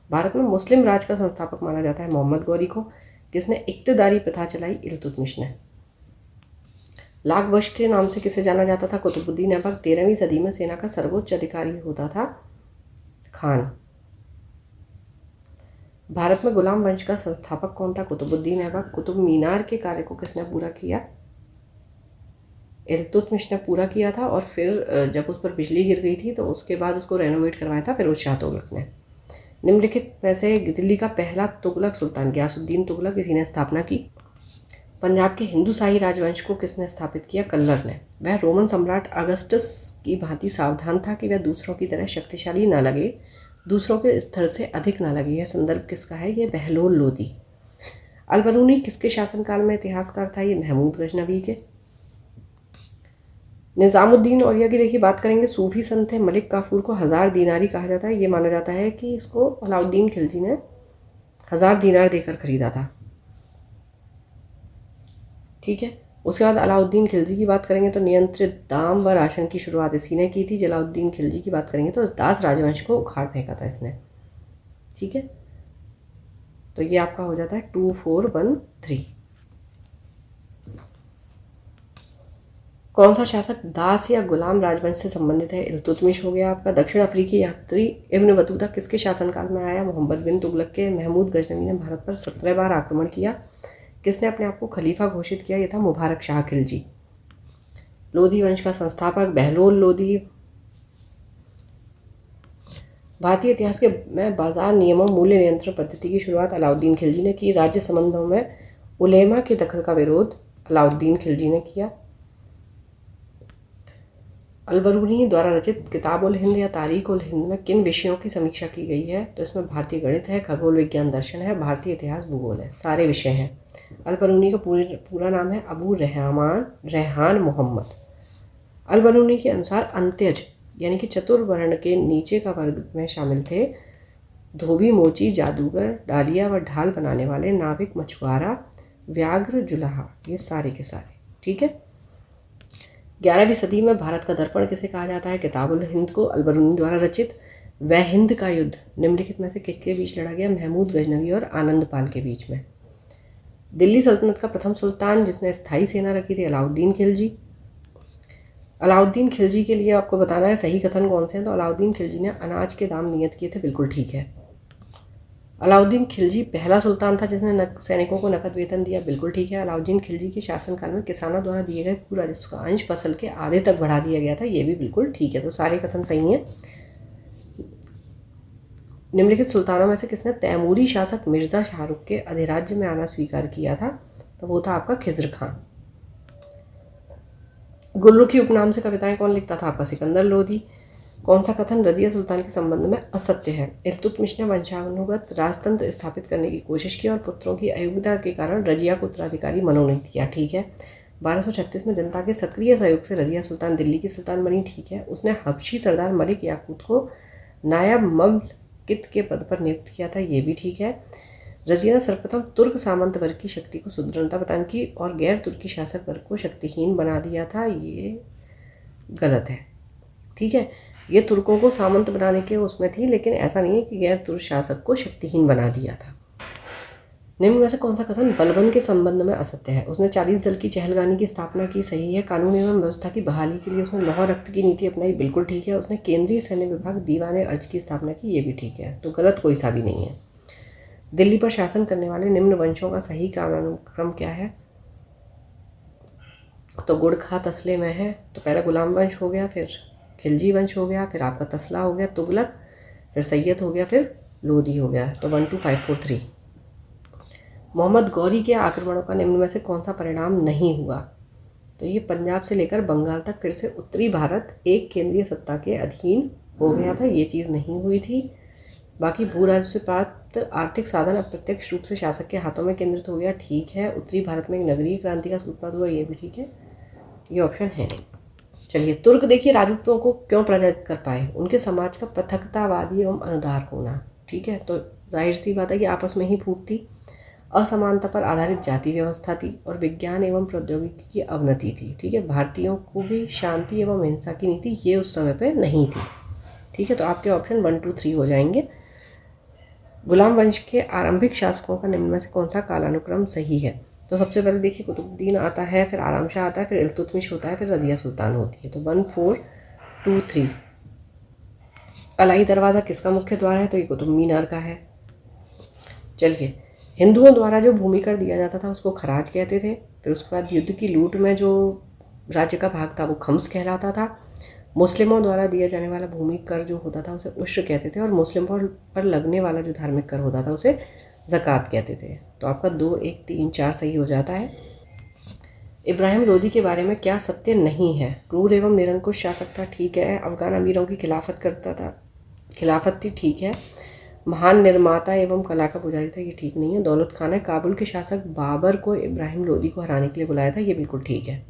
भारत में मुस्लिम राज का संस्थापक माना जाता है मोहम्मद गौरी को। किसने इक्तदारी प्रथा चलाई? इल्तुतमिश ने। लाख वश के नाम से किसे जाना जाता था? कुतुबुद्दीन ऐबक। 13वीं सदी में सेना का सर्वोच्च अधिकारी होता था खान। भारत में गुलाम वंश का संस्थापक कौन था? कुतुबुद्दीन ऐबक। कुतुब मीनार के कार्य को किसने पूरा किया? इल्तुतमिश ने पूरा किया था, और फिर जब उस पर बिजली गिर गई थी तो उसके बाद उसको रेनोवेट करवाया था फिरोज शाह तुगलक ने। निम्नलिखित में से दिल्ली का पहला तुगलक सुल्तान गयासुद्दीन तुगलक, इसी ने स्थापना की। पंजाब के हिंदू शाही राजवंश को किसने स्थापित किया? कल्लर ने। वह रोमन सम्राट अगस्टस की भांति सावधान था कि वह दूसरों की तरह शक्तिशाली न लगे, दूसरों के स्तर से अधिक न लगे। यह संदर्भ किसका है? ये बहलोल लोदी। अल बरूनी किसके शासनकाल में इतिहासकार था? ये महमूद गजनवी के। निज़ामुद्दीन औलिया की देखिए बात करेंगे। सूफी संत थे। मलिक काफूर को 1000 दीनारी कहा जाता है। ये माना जाता है कि इसको अलाउद्दीन खिलजी ने 1000 दीनार देकर खरीदा था, ठीक है। उसके बाद अलाउद्दीन खिलजी की बात करेंगे तो नियंत्रित दाम व राशन की शुरुआत इसी ने की थी। जलाउद्दीन खिलजी की बात करेंगे तो दास राजवंश को उखाड़ फेंका था इसने, ठीक है। तो ये आपका हो जाता है 2413। कौन सा शासक दास या गुलाम राजवंश से संबंधित है? इल्तुतमिश हो गया आपका। दक्षिण अफ्रीकी यात्री इब्न बतूता किसके शासनकाल में आया? मोहम्मद बिन तुगलक के। महमूद गजनवी ने भारत पर 17 बार आक्रमण किया। किसने अपने आप को खलीफा घोषित किया? यह था मुबारक शाह खिलजी। लोधी वंश का संस्थापक बहलोल लोधी। भारतीय इतिहास के में बाजार नियमों मूल्य नियंत्रण पद्धति की शुरुआत अलाउद्दीन खिलजी ने की। राज्य संबंधों में उलेमा के दखल का विरोध अलाउद्दीन खिलजी ने किया। अलबरूनी द्वारा रचित किताब उल हिंद या तारीख उल हिंद में किन विषयों की समीक्षा की गई है? तो इसमें भारतीय गणित है, खगोल विज्ञान दर्शन है, भारतीय इतिहास भूगोल है, सारे विषय हैं। अलबरूनी का पूरा नाम है अबू रेहान मोहम्मद। अलबरूनी के अनुसार अंत्यज यानी कि चतुर्वर्ण के नीचे का वर्ग में शामिल थे धोबी, मोची, जादूगर, डालिया व ढाल बनाने वाले, नाविक, मछुआरा, व्याघ्र, जुलाहा, ये सारे के सारे। ठीक है। 11वीं सदी में भारत का दर्पण किसे कहा जाता है? किताबुल हिंद को। अलबरूनी द्वारा रचित वह हिंद का युद्ध निम्नलिखित में से किसके बीच लड़ा गया? महमूद गजनवी और आनंद पाल के बीच में। दिल्ली सल्तनत का प्रथम सुल्तान जिसने स्थायी सेना रखी थी अलाउद्दीन खिलजी। अलाउद्दीन खिलजी के लिए आपको बताना है सही कथन कौन से हैं। तो अलाउद्दीन खिलजी ने अनाज के दाम नियत किए थे, बिल्कुल ठीक है। अलाउद्दीन खिलजी पहला सुल्तान था जिसने सैनिकों को नकद वेतन दिया, बिल्कुल ठीक है। अलाउद्दीन खिलजी के शासनकाल में किसानों द्वारा दिए गए कुल राजस्व का अंश फसल के आधे तक बढ़ा दिया गया था, ये भी बिल्कुल ठीक है। तो सारे कथन सही हैं। निम्नलिखित सुल्तानों में से किसने तैमूरी शासक मिर्जा शाहरुख के अधिराज्य में आना स्वीकार किया था? तो वो था आपका खिज्र खान। गुल्लुखी उपनाम से कविताएं कौन लिखता था? आपका सिकंदर लोधी। कौन सा कथन रजिया सुल्तान के संबंध में असत्य है? इल्तुतमिश ने वंशानुगत राजतंत्र स्थापित करने की कोशिश की और पुत्रों की अयोग्यता के कारण रजिया को उत्तराधिकारी मनोनीत किया, ठीक है। 1236 में जनता के सक्रिय सहयोग से रजिया सुल्तान दिल्ली की सुल्तान बनी, ठीक है। उसने हबशी सरदार मलिक याकूत को नायब ममलिक के पद पर नियुक्त किया था, ये भी ठीक है। रजिया ने सर्वप्रथम तुर्क सामंत वर्ग की शक्ति को सुदृढ़ता प्रदान की और गैर तुर्की शासक वर्ग को शक्तिहीन बना दिया था, ये गलत है, ठीक है। ये तुर्कों को सामंत बनाने के उसमें थी, लेकिन ऐसा नहीं है कि गैर तुर्क शासक को शक्तिहीन बना दिया था। निम्न में से कौन सा कथन बलबन के संबंध में असत्य है? उसने 40 दल की चहलगानी की स्थापना की, सही है। कानून एवं व्यवस्था की बहाली के लिए उसने लौह रक्त की नीति अपनाई, बिल्कुल ठीक है। उसने केंद्रीय सैन्य विभाग दीवाने अर्ज की स्थापना की, ये भी ठीक है। तो गलत कोई सा भी नहीं है। दिल्ली पर शासन करने वाले निम्न वंशों का सही कालानुक्रम क्या है? तो गुड़खा तसले में है, तो पहला गुलाम वंश हो गया, फिर खिलजी वंश हो गया, फिर आपका तसला हो गया, तुगलक, फिर सैयद हो गया, फिर लोधी हो गया। तो 1 2 5 4 3। मोहम्मद गौरी के आक्रमणों का निम्न में से कौन सा परिणाम नहीं हुआ? तो ये पंजाब से लेकर बंगाल तक फिर से उत्तरी भारत एक केंद्रीय सत्ता के अधीन हो गया था, ये चीज़ नहीं हुई थी। बाकी भू राजस्व से प्राप्त आर्थिक साधन अप्रत्यक्ष रूप से शासक के हाथों में केंद्रित हो गया, ठीक है। उत्तरी भारत में एक नगरीय क्रांति का सूत्रपात हुआ, ये भी ठीक है। ये ऑप्शन है नहीं। चलिए, तुर्क देखिए राजपूतों को क्यों पराजित कर पाए? उनके समाज का पृथकतावादी एवं अनुदार होना, ठीक है। तो जाहिर सी बात है कि आपस में ही फूट थी, असमानता पर आधारित जाति व्यवस्था थी और विज्ञान एवं प्रौद्योगिकी की अवनति थी, ठीक है। भारतीयों को भी शांति एवं हिंसा की नीति ये उस समय पे नहीं थी, ठीक है। तो आपके ऑप्शन 1 2 3 हो जाएंगे। गुलाम वंश के आरंभिक शासकों का निम्न में से कौन सा कालानुक्रम सही है? तो सबसे पहले देखिए कुतुबुद्दीन आता है, फिर आराम शाह आता है, फिर इल्तुतमिश होता है, फिर रजिया सुल्तान होती है। तो 1 4 2 3। अलाई दरवाज़ा किसका मुख्य द्वार है? तो ये कुतुब मीनार का है। चलिए, हिंदुओं द्वारा जो भूमि कर दिया जाता था उसको खराज कहते थे। फिर उसके बाद युद्ध की लूट में जो राज्य का भाग था वो खम्स कहलाता था। मुस्लिमों द्वारा दिया जाने वाला भूमि कर जो होता था उसे उश्र कहते थे और मुस्लिमों पर लगने वाला जो धार्मिक कर होता था उसे ज़कात कहते थे। तो आपका 2 1 3 4 सही हो जाता है। इब्राहिम लोदी के बारे में क्या सत्य नहीं है? क्रूर एवं निरंकुश शासक था, ठीक है। अफगान अमीरों की खिलाफत करता था, खिलाफत थी, ठीक है। महान निर्माता एवं कला का पुजारी था, ये ठीक नहीं है। दौलत खान है, काबुल के शासक बाबर को इब्राहिम लोदी को हराने के लिए बुलाया था, ये बिल्कुल ठीक है।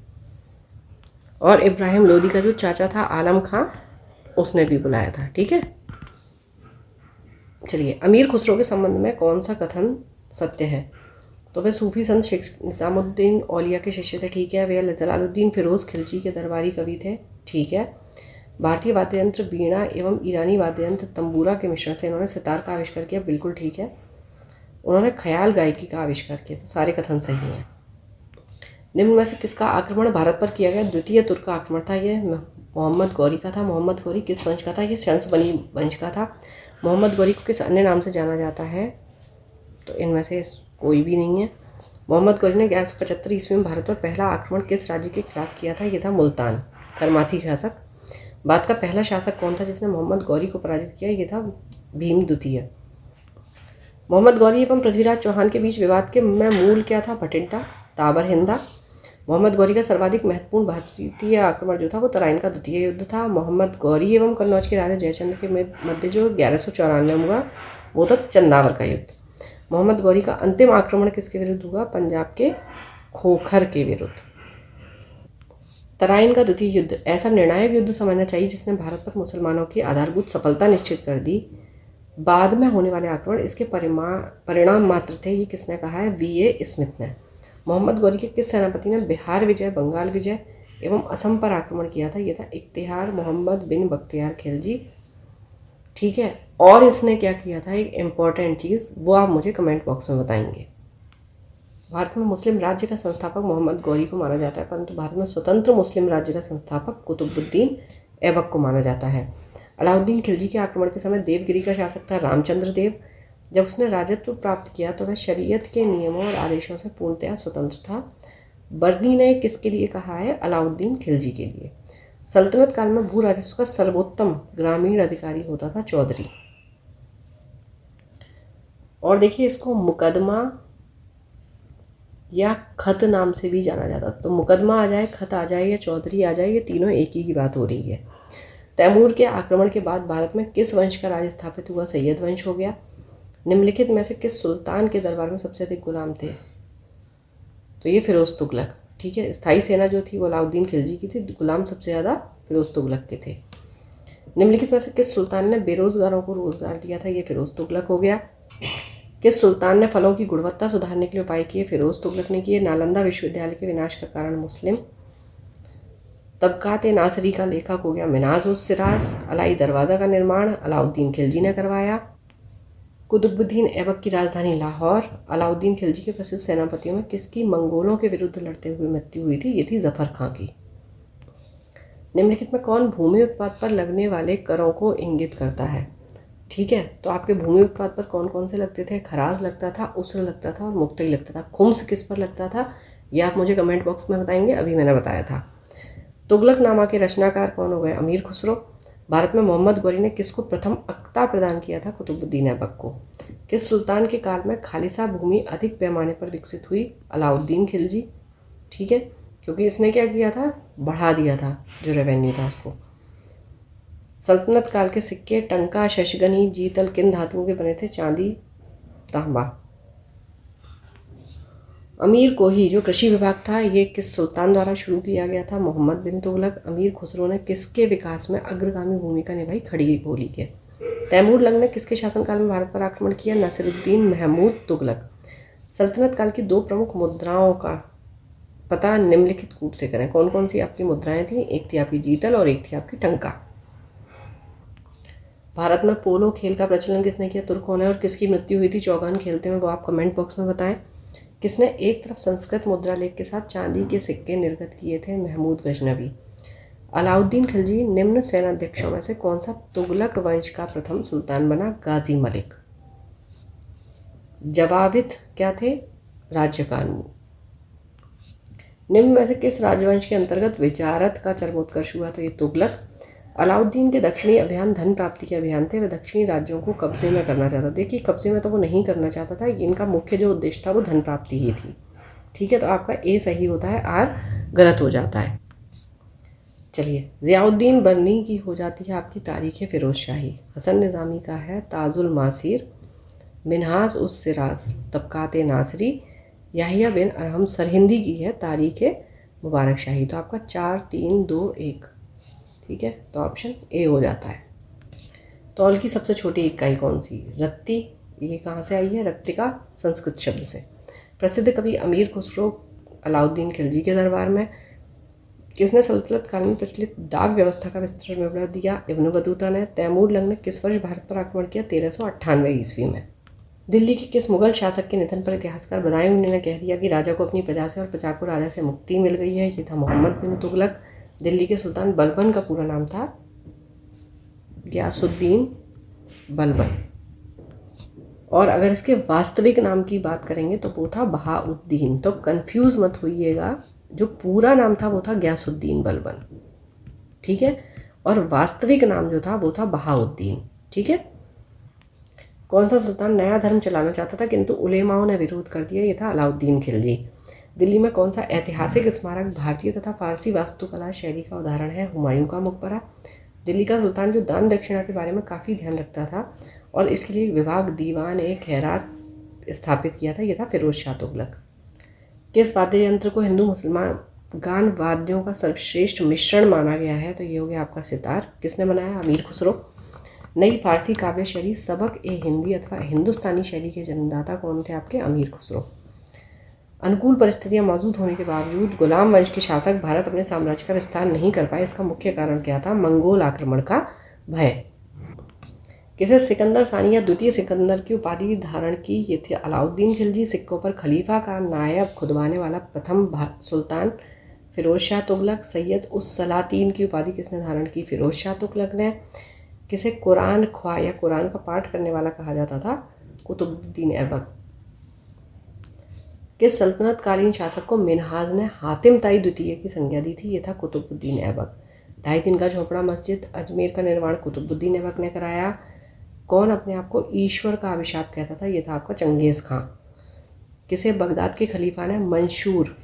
और इब्राहिम लोदी का जो चाचा था आलम खां, उसने भी बुलाया था, ठीक है। चलिए, अमीर खुसरो के संबंध में कौन सा कथन सत्य है? तो वे सूफी संत शेख निज़ामुद्दीन औलिया के शिष्य थे, ठीक है। वे जलालुद्दीन फिरोज़ खिलजी के दरबारी कवि थे, ठीक है। भारतीय वाद्य यंत्र वीणा एवं ईरानी वाद्य यंत्र तंबूरा के मिश्रण से इन्होंने सितार का आविष्कार किया, बिल्कुल ठीक है। उन्होंने ख्याल गायकी का आविष्कार किया, तो सारे कथन सही हैं। निम्न में से किसका आक्रमण भारत पर किया गया? द्वितीय तुर्क का आक्रमण था, ये मोहम्मद गौरी का था। मोहम्मद गौरी किस वंश का था? ये शंसबनी वंश का था। मोहम्मद गौरी को किस अन्य नाम से जाना जाता है? तो इनमें से कोई भी नहीं है। मोहम्मद गौरी ने 1175 ईस्वी में भारत पर पहला आक्रमण किस राज्य के खिलाफ किया था? ये था मुल्तान, करमाथी शासक। बाद का पहला शासक कौन था जिसने मोहम्मद गौरी को पराजित किया? ये था भीम द्वितीय। मोहम्मद गौरी एवं पृथ्वीराज चौहान के बीच विवाद के में मूल क्या था? भटिंडा, ताबर हिंदा। मोहम्मद गौरी का सर्वाधिक महत्वपूर्ण भारतीय आक्रमण जो था वो तराइन का द्वितीय युद्ध था। मोहम्मद गौरी एवं कन्नौज के राजा जयचंद्र के मध्य जो 1194 में हुआ वो था चंदावर का युद्ध। मोहम्मद गौरी का अंतिम आक्रमण किसके विरुद्ध हुआ? पंजाब के खोखर के विरुद्ध। तराइन का द्वितीय युद्ध ऐसा निर्णायक युद्ध समझना चाहिए जिसने भारत पर मुसलमानों की आधारभूत सफलता निश्चित कर दी। बाद में होने वाले आक्रमण इसके परिणाम मात्र थे, ये किसने कहा है? V.A. स्मिथ ने। मोहम्मद गौरी के किस सेनापति ने बिहार विजय, बंगाल विजय एवं असम पर आक्रमण किया था? ये था इख्तियार मोहम्मद बिन बख्तियार खिलजी। ठीक है, और इसने क्या किया था? एक इम्पॉर्टेंट चीज़ वो आप मुझे कमेंट बॉक्स में बताएंगे। भारत में मुस्लिम राज्य का संस्थापक मोहम्मद गौरी को माना जाता है, परंतु भारत में स्वतंत्र मुस्लिम राज्य का संस्थापक कुतुबुद्दीन ऐबक को माना जाता है। अलाउद्दीन खिलजी के आक्रमण के समय देवगिरी का शासक था रामचंद्र देव। जब उसने राजत्व प्राप्त किया तो वह शरीयत के नियमों और आदेशों से पूर्णतया स्वतंत्र था। बर्नी ने किसके लिए कहा है? अलाउद्दीन खिलजी के लिए। सल्तनत काल में भू राजस्व का सर्वोत्तम ग्रामीण अधिकारी होता था चौधरी। और देखिए, इसको मुकदमा या खत नाम से भी जाना जाता था। तो मुकदमा आ जाए, खत आ जाए या चौधरी आ जाए, ये तीनों एक ही की बात हो रही है। तैमूर के आक्रमण के बाद भारत में किस वंश का राज स्थापित हुआ? सैयद वंश हो गया। निम्नलिखित में से किस सुल्तान के दरबार में सबसे अधिक गुलाम थे? तो ये फिरोज तुगलक। ठीक है, स्थायी सेना जो थी वो अलाउद्दीन खिलजी की थी, गुलाम सबसे ज़्यादा फिरोज तुगलक के थे। निम्नलिखित में से किस सुल्तान ने बेरोजगारों को रोजगार दिया था? ये फिरोज तुगलक हो गया। किस सुल्तान ने फलों की गुणवत्ता सुधारने के लिए उपाय किए? फिरोज तुगलक ने किए। नालंदा विश्वविद्यालय के विनाश का कारण मुस्लिम। तबकात नासरी का लेखक हो गया मिनाज उस सिराज। अलाई दरवाज़ा का निर्माण अलाउद्दीन खिलजी ने करवाया। कुतुबुद्दीन ऐबक की राजधानी लाहौर। अलाउद्दीन खिलजी के प्रसिद्ध सेनापतियों में किसकी मंगोलों के विरुद्ध लड़ते हुए मृत्यु हुई थी? ये थी जफर खां की। निम्नलिखित में कौन भूमि उत्पाद पर लगने वाले करों को इंगित करता है? ठीक है, तो आपके भूमि उत्पाद पर कौन कौन से लगते थे? खराज लगता था, उसर लगता था और मुक्तई लगता था। खुम्स किस पर लगता था? ये आप मुझे कमेंट बॉक्स में बताएंगे, अभी मैंने बताया था। तुगलकनामा के रचनाकार कौन हो गए? अमीर खुसरो। भारत में मोहम्मद गौरी ने किसको प्रथम अक्ता प्रदान किया था? कुतुबुद्दीन ऐबक को। किस सुल्तान के काल में खालिसा भूमि अधिक पैमाने पर विकसित हुई? अलाउद्दीन खिलजी। ठीक है, क्योंकि इसने क्या किया था? बढ़ा दिया था जो रेवेन्यू था उसको। सल्तनत काल के सिक्के टंका, शशगनी, जीतल किन धातुओं के बने थे? चांदी, तांबा। अमीर कोही जो कृषि विभाग था ये किस सुल्तान द्वारा शुरू किया गया था? मोहम्मद बिन तुगलक। अमीर खुसरो ने किसके विकास में अग्रगामी भूमिका निभाई? खड़ी बोली के। तैमूर लंग ने किसके शासनकाल में भारत पर आक्रमण किया? नसीरुद्दीन महमूद तुगलक। सल्तनत काल की दो प्रमुख मुद्राओं का पता निम्नलिखित कूट से करें। कौन कौन सी आपकी मुद्राएं थी? एक थी आपकी जीतल और एक थी आपकी टंका। भारत में पोलो खेल का प्रचलन किसने किया? तुर्कों ने। और किसकी मृत्यु हुई थी चौगान खेलते हुए? वो आप कमेंट बॉक्स में बताएं। किसने एक तरफ संस्कृत मुद्रा लेख के साथ चांदी के सिक्के निर्गत किए थे? महमूद गजनवी। अलाउद्दीन खिलजी निम्न सेनाध्यक्षों में से कौन सा तुगलक वंश का प्रथम सुल्तान बना? गाजी मलिक। जवाबित क्या थे? राज्य कानून। निम्न में से किस राजवंश के अंतर्गत विचारत का चरमोत्कर्ष हुआ? तो ये तुगलक। अलाउद्दीन के दक्षिणी अभियान धन प्राप्ति के अभियान थे। वह दक्षिणी राज्यों को कब्जे में करना चाहता था। देखिए, कब्जे में तो वो नहीं करना चाहता था, इनका मुख्य जो उद्देश्य था वो धन प्राप्ति ही थी। ठीक है, तो आपका ए सही होता है, आर गलत हो जाता है। चलिए, ज़ियाउद्दीन बर्नी की हो जाती है आपकी तारीख़ फ़िरोज़ शाही। हसन निज़ामी का है ताजुल मासीर। मिनहाज उस सिराज, तबकात नासरी। याहिया बिन अरहम सरहिंदी की है तारीख़ मुबारक शाही। तो आपका 4, 3, 2, 1। ठीक है, तो ऑप्शन ए हो जाता है। तौल की सबसे छोटी इकाई कौन सी? रत्ती। ये कहाँ से आई है? रत्तिका संस्कृत शब्द से। प्रसिद्ध कवि अमीर खुसरो अलाउद्दीन खिलजी के दरबार में। किसने सल्तनत काल में प्रचलित डाक व्यवस्था का विस्तृत विवरण दिया? इब्न बतूता ने। तैमूर लंग ने किस वर्ष भारत पर आक्रमण किया? 1398 ईस्वी में। दिल्ली के किस मुगल शासक के निधन पर इतिहासकार बदायूं ने कह दिया कि राजा को अपनी प्रजा से और प्रजा को राजा से मुक्ति मिल गई है? ये था मोहम्मद बिन तुगलक। दिल्ली के सुल्तान बलबन का पूरा नाम था गियासुद्दीन बलबन। और अगर इसके वास्तविक नाम की बात करेंगे तो वो था बहाउद्दीन। तो कंफ्यूज मत होइएगा, जो पूरा नाम था वो था गयासुद्दीन बलबन, ठीक है, और वास्तविक नाम जो था वो था बहाउद्दीन, ठीक है। कौन सा सुल्तान नया धर्म चलाना चाहता था किंतु उलेमाओं ने विरोध कर दिया? ये था अलाउद्दीन खिलजी। दिल्ली में कौन सा ऐतिहासिक स्मारक भारतीय तथा फारसी वास्तुकला शैली का उदाहरण है? हुमायूं का मकबरा। दिल्ली का सुल्तान जो दान दक्षिणा के बारे में काफ़ी ध्यान रखता था और इसके लिए विभाग दीवान ए खैरात स्थापित किया था, यह था फिरोज शाह तुगलक। किस वाद्य यंत्र को हिंदू मुसलमान गान वाद्यों का सर्वश्रेष्ठ मिश्रण माना गया है? तो ये हो गया आपका सितार। किसने बनाया? अमीर खुसरो। नई फारसी काव्य शैली सबक ए हिंदी अथवा हिंदुस्तानी शैली के जन्मदाता कौन थे? आपके अमीर खुसरो। अनुकूल परिस्थितियां मौजूद होने के बावजूद गुलाम वंश के शासक भारत अपने साम्राज्य का विस्तार नहीं कर पाए, इसका मुख्य कारण क्या था? मंगोल आक्रमण का भय। किसे सिकंदर सानी या द्वितीय सिकंदर की उपाधि धारण की? ये थे अलाउद्दीन खिलजी। सिक्कों पर खलीफा का नायब खुदवाने वाला प्रथम सुल्तान फिरोज शाह तुगलक। सैयद उस सलातीन की उपाधि किसने धारण की? फिरोज शाह तुगलक ने। किसे कुरान ख्वा या कुरान का पाठ करने वाला कहा जाता था? कुतुबुद्दीन ऐबक। किस सल्तनत कालीन शासक को मिन्हाज ने हातिम ताई द्वितीय की संज्ञा दी थी? ये था कुतुबुद्दीन ऐबक। 2.5 का झोपड़ा मस्जिद अजमेर का निर्माण कुतुबुद्दीन ऐबक ने कराया। कौन अपने आप को ईश्वर का अभिशाप कहता था? ये था आपका चंगेज़ खां। किसे बगदाद के खलीफा ने मंशूर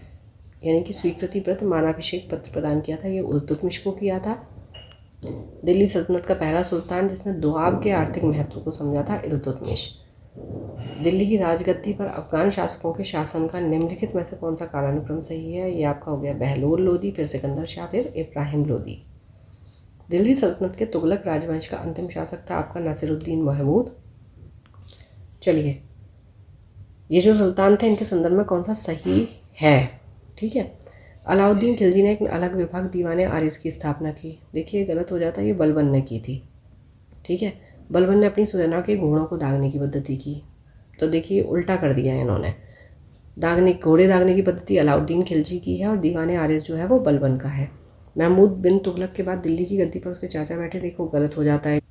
यानी कि स्वीकृति प्रत मानाभिषेक पत्र प्रदान किया था? ये इल्तुतमिश को किया था। दिल्ली सल्तनत का पहला सुल्तान जिसने दोआब के आर्थिक महत्व को समझा था? इल्तुतमिश। दिल्ली की राजगद्दी पर अफगान शासकों के शासन का निम्नलिखित में से कौन सा कालानुक्रम सही है? ये आपका हो गया बहलोल लोदी, फिर सिकंदर शाह, फिर इब्राहिम लोदी। दिल्ली सल्तनत के तुगलक राजवंश का अंतिम शासक था आपका नासिरुद्दीन महमूद। चलिए, ये जो सुल्तान थे इनके संदर्भ में कौन सा सही है? ठीक है, अलाउद्दीन खिलजी ने एक अलग विभाग दीवाने आरिस की स्थापना की। देखिए गलत हो जाता है, ये बलबन ने की थी, ठीक है। बलबन ने अपनी सेना के घोड़ों को दागने की पद्धति की, तो देखिए उल्टा कर दिया इन्होंने। घोड़े दागने की पद्धति अलाउद्दीन खिलजी की है और दीवाने आरिस जो है वो बलबन का है। महमूद बिन तुगलक के बाद दिल्ली की गद्दी पर उसके चाचा बैठे, देखो गलत हो जाता है,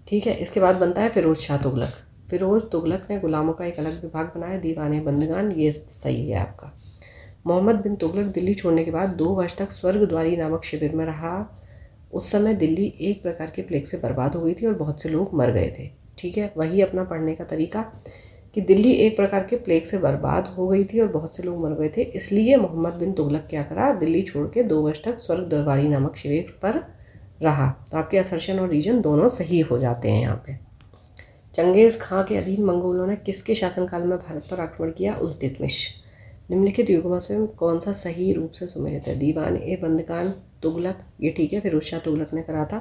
ठीक है। इसके बाद बनता है फिरोज शाह तुगलक। फिरोज तुगलक ने गुलामों का एक अलग विभाग बनाया, दीवाने बंदगान, ये सही है आपका। मोहम्मद बिन तुगलक दिल्ली छोड़ने के बाद 2 वर्ष तक स्वर्गद्वारी नामक शिविर में रहा। उस समय दिल्ली एक प्रकार के प्लेग से बर्बाद हो गई थी और बहुत से लोग मर गए थे, ठीक है। वही अपना पढ़ने का तरीका कि दिल्ली एक प्रकार के प्लेग से बर्बाद हो गई थी और बहुत से लोग मर गए थे, इसलिए मोहम्मद बिन तुगलक क्या करा? दिल्ली छोड़ के 2 वर्ष तक स्वर्गद्वारी नामक शिविर पर रहा। तो आपके असर्शन और रीजन दोनों सही हो जाते हैं यहाँ पे। चंगेज़ खां के अधीन मंगोलों ने किसके शासनकाल में भारत पर आक्रमण किया? इल्तुतमिश। निम्नलिखित युगों से कौन सा सही रूप से सुमेलित है? दीवान ए बंदगान तुगलक, ये ठीक है, फिरोज शाह तुगलक ने करा था,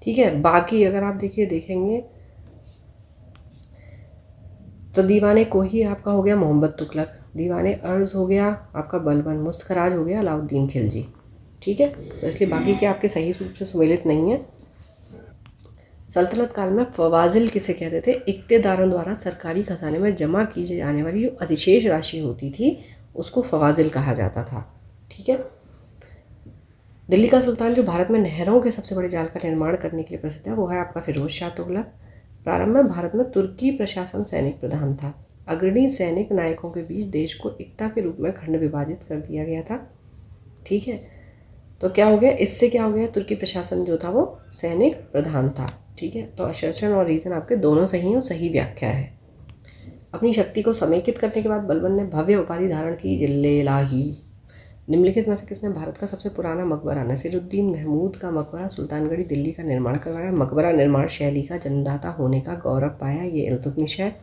ठीक है। बाकी अगर आप देखेंगे तो दीवाने कोही आपका हो गया मोहम्मद तुगलक, दीवाने अर्ज हो गया आपका बलबन, मुस्तखराज हो गया अलाउद्दीन खिलजी, ठीक है। तो इसलिए बाकी के आपके सही रूप से सुमेलित नहीं है। सल्तनत काल में फवाजिल किसे कहते थे? इक्तेदारों द्वारा सरकारी खजाने में जमा की जाने वाली जो अधिशेष राशि होती थी उसको फवाजिल कहा जाता था, ठीक है। दिल्ली का सुल्तान जो भारत में नहरों के सबसे बड़े जाल का निर्माण करने के लिए प्रसिद्ध है वो है आपका फिरोज शाह तुगलक। प्रारंभ में भारत में तुर्की प्रशासन सैनिक प्रधान था। अग्रणी सैनिक नायकों के बीच देश को एकता के रूप में खंड विभाजित कर दिया गया था, ठीक है। तो क्या हो गया? इससे क्या हो गया? तुर्की प्रशासन जो था वो सैनिक प्रधान था, ठीक है। तो असर्शन और रीज़न आपके दोनों सही और सही व्याख्या है। अपनी शक्ति को समेकित करने के बाद बलबन ने भव्य उपाधि धारण की जिल्ले-ए-इलाही। निम्नलिखित में से किसने भारत का सबसे पुराना मकबरा नसीरुद्दीन महमूद का मकबरा सुल्तानगढ़ी दिल्ली का निर्माण करवाया? मकबरा निर्माण शैली का जन्मदाता होने का गौरव पाया? ये इल्तुतमिश है,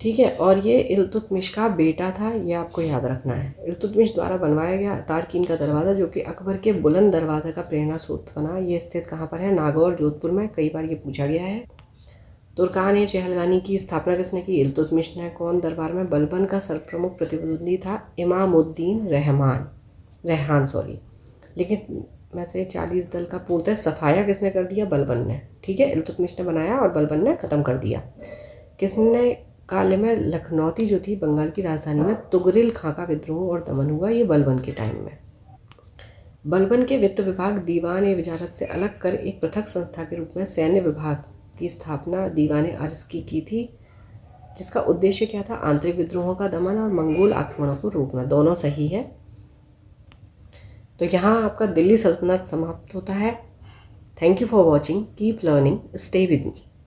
ठीक है। और ये इल्तुतमिश का बेटा था, ये आपको याद रखना है। इल्तुतमिश द्वारा बनवाया गया तारकीन का दरवाज़ा जो कि अकबर के बुलंद दरवाजे का प्रेरणा स्रोत बना, ये स्थित कहाँ पर है? नागौर जोधपुर में, कई बार ये पूछा गया है। तुर्कान ए चहलगानी की स्थापना किसने की? इल्तुतमिश ने। कौन दरबार में बलबन का सर्वप्रमुख प्रतिद्वंदी था? इमामुद्दीन रेहान लेकिन में से 40 दल का पूर्णतः सफाया किसने कर दिया? बलबन ने, ठीक है। इल्तुतमिश ने बनाया और बलबन ने ख़त्म कर दिया। किसने काल में लखनौती जो थी बंगाल की राजधानी में तुगरिल खां का विद्रोह और दमन हुआ? ये बलबन के टाइम में। बलबन के वित्त विभाग दीवान वजारत से अलग कर एक पृथक संस्था के रूप में सैन्य विभाग की स्थापना दीवान अर्ज की थी, जिसका उद्देश्य क्या था? आंतरिक विद्रोहों का दमन और मंगोल आक्रमणों को रोकना। दोनों सही है। तो यहाँ आपका दिल्ली सल्तनत समाप्त होता है। Thank you for watching, keep learning, stay with me.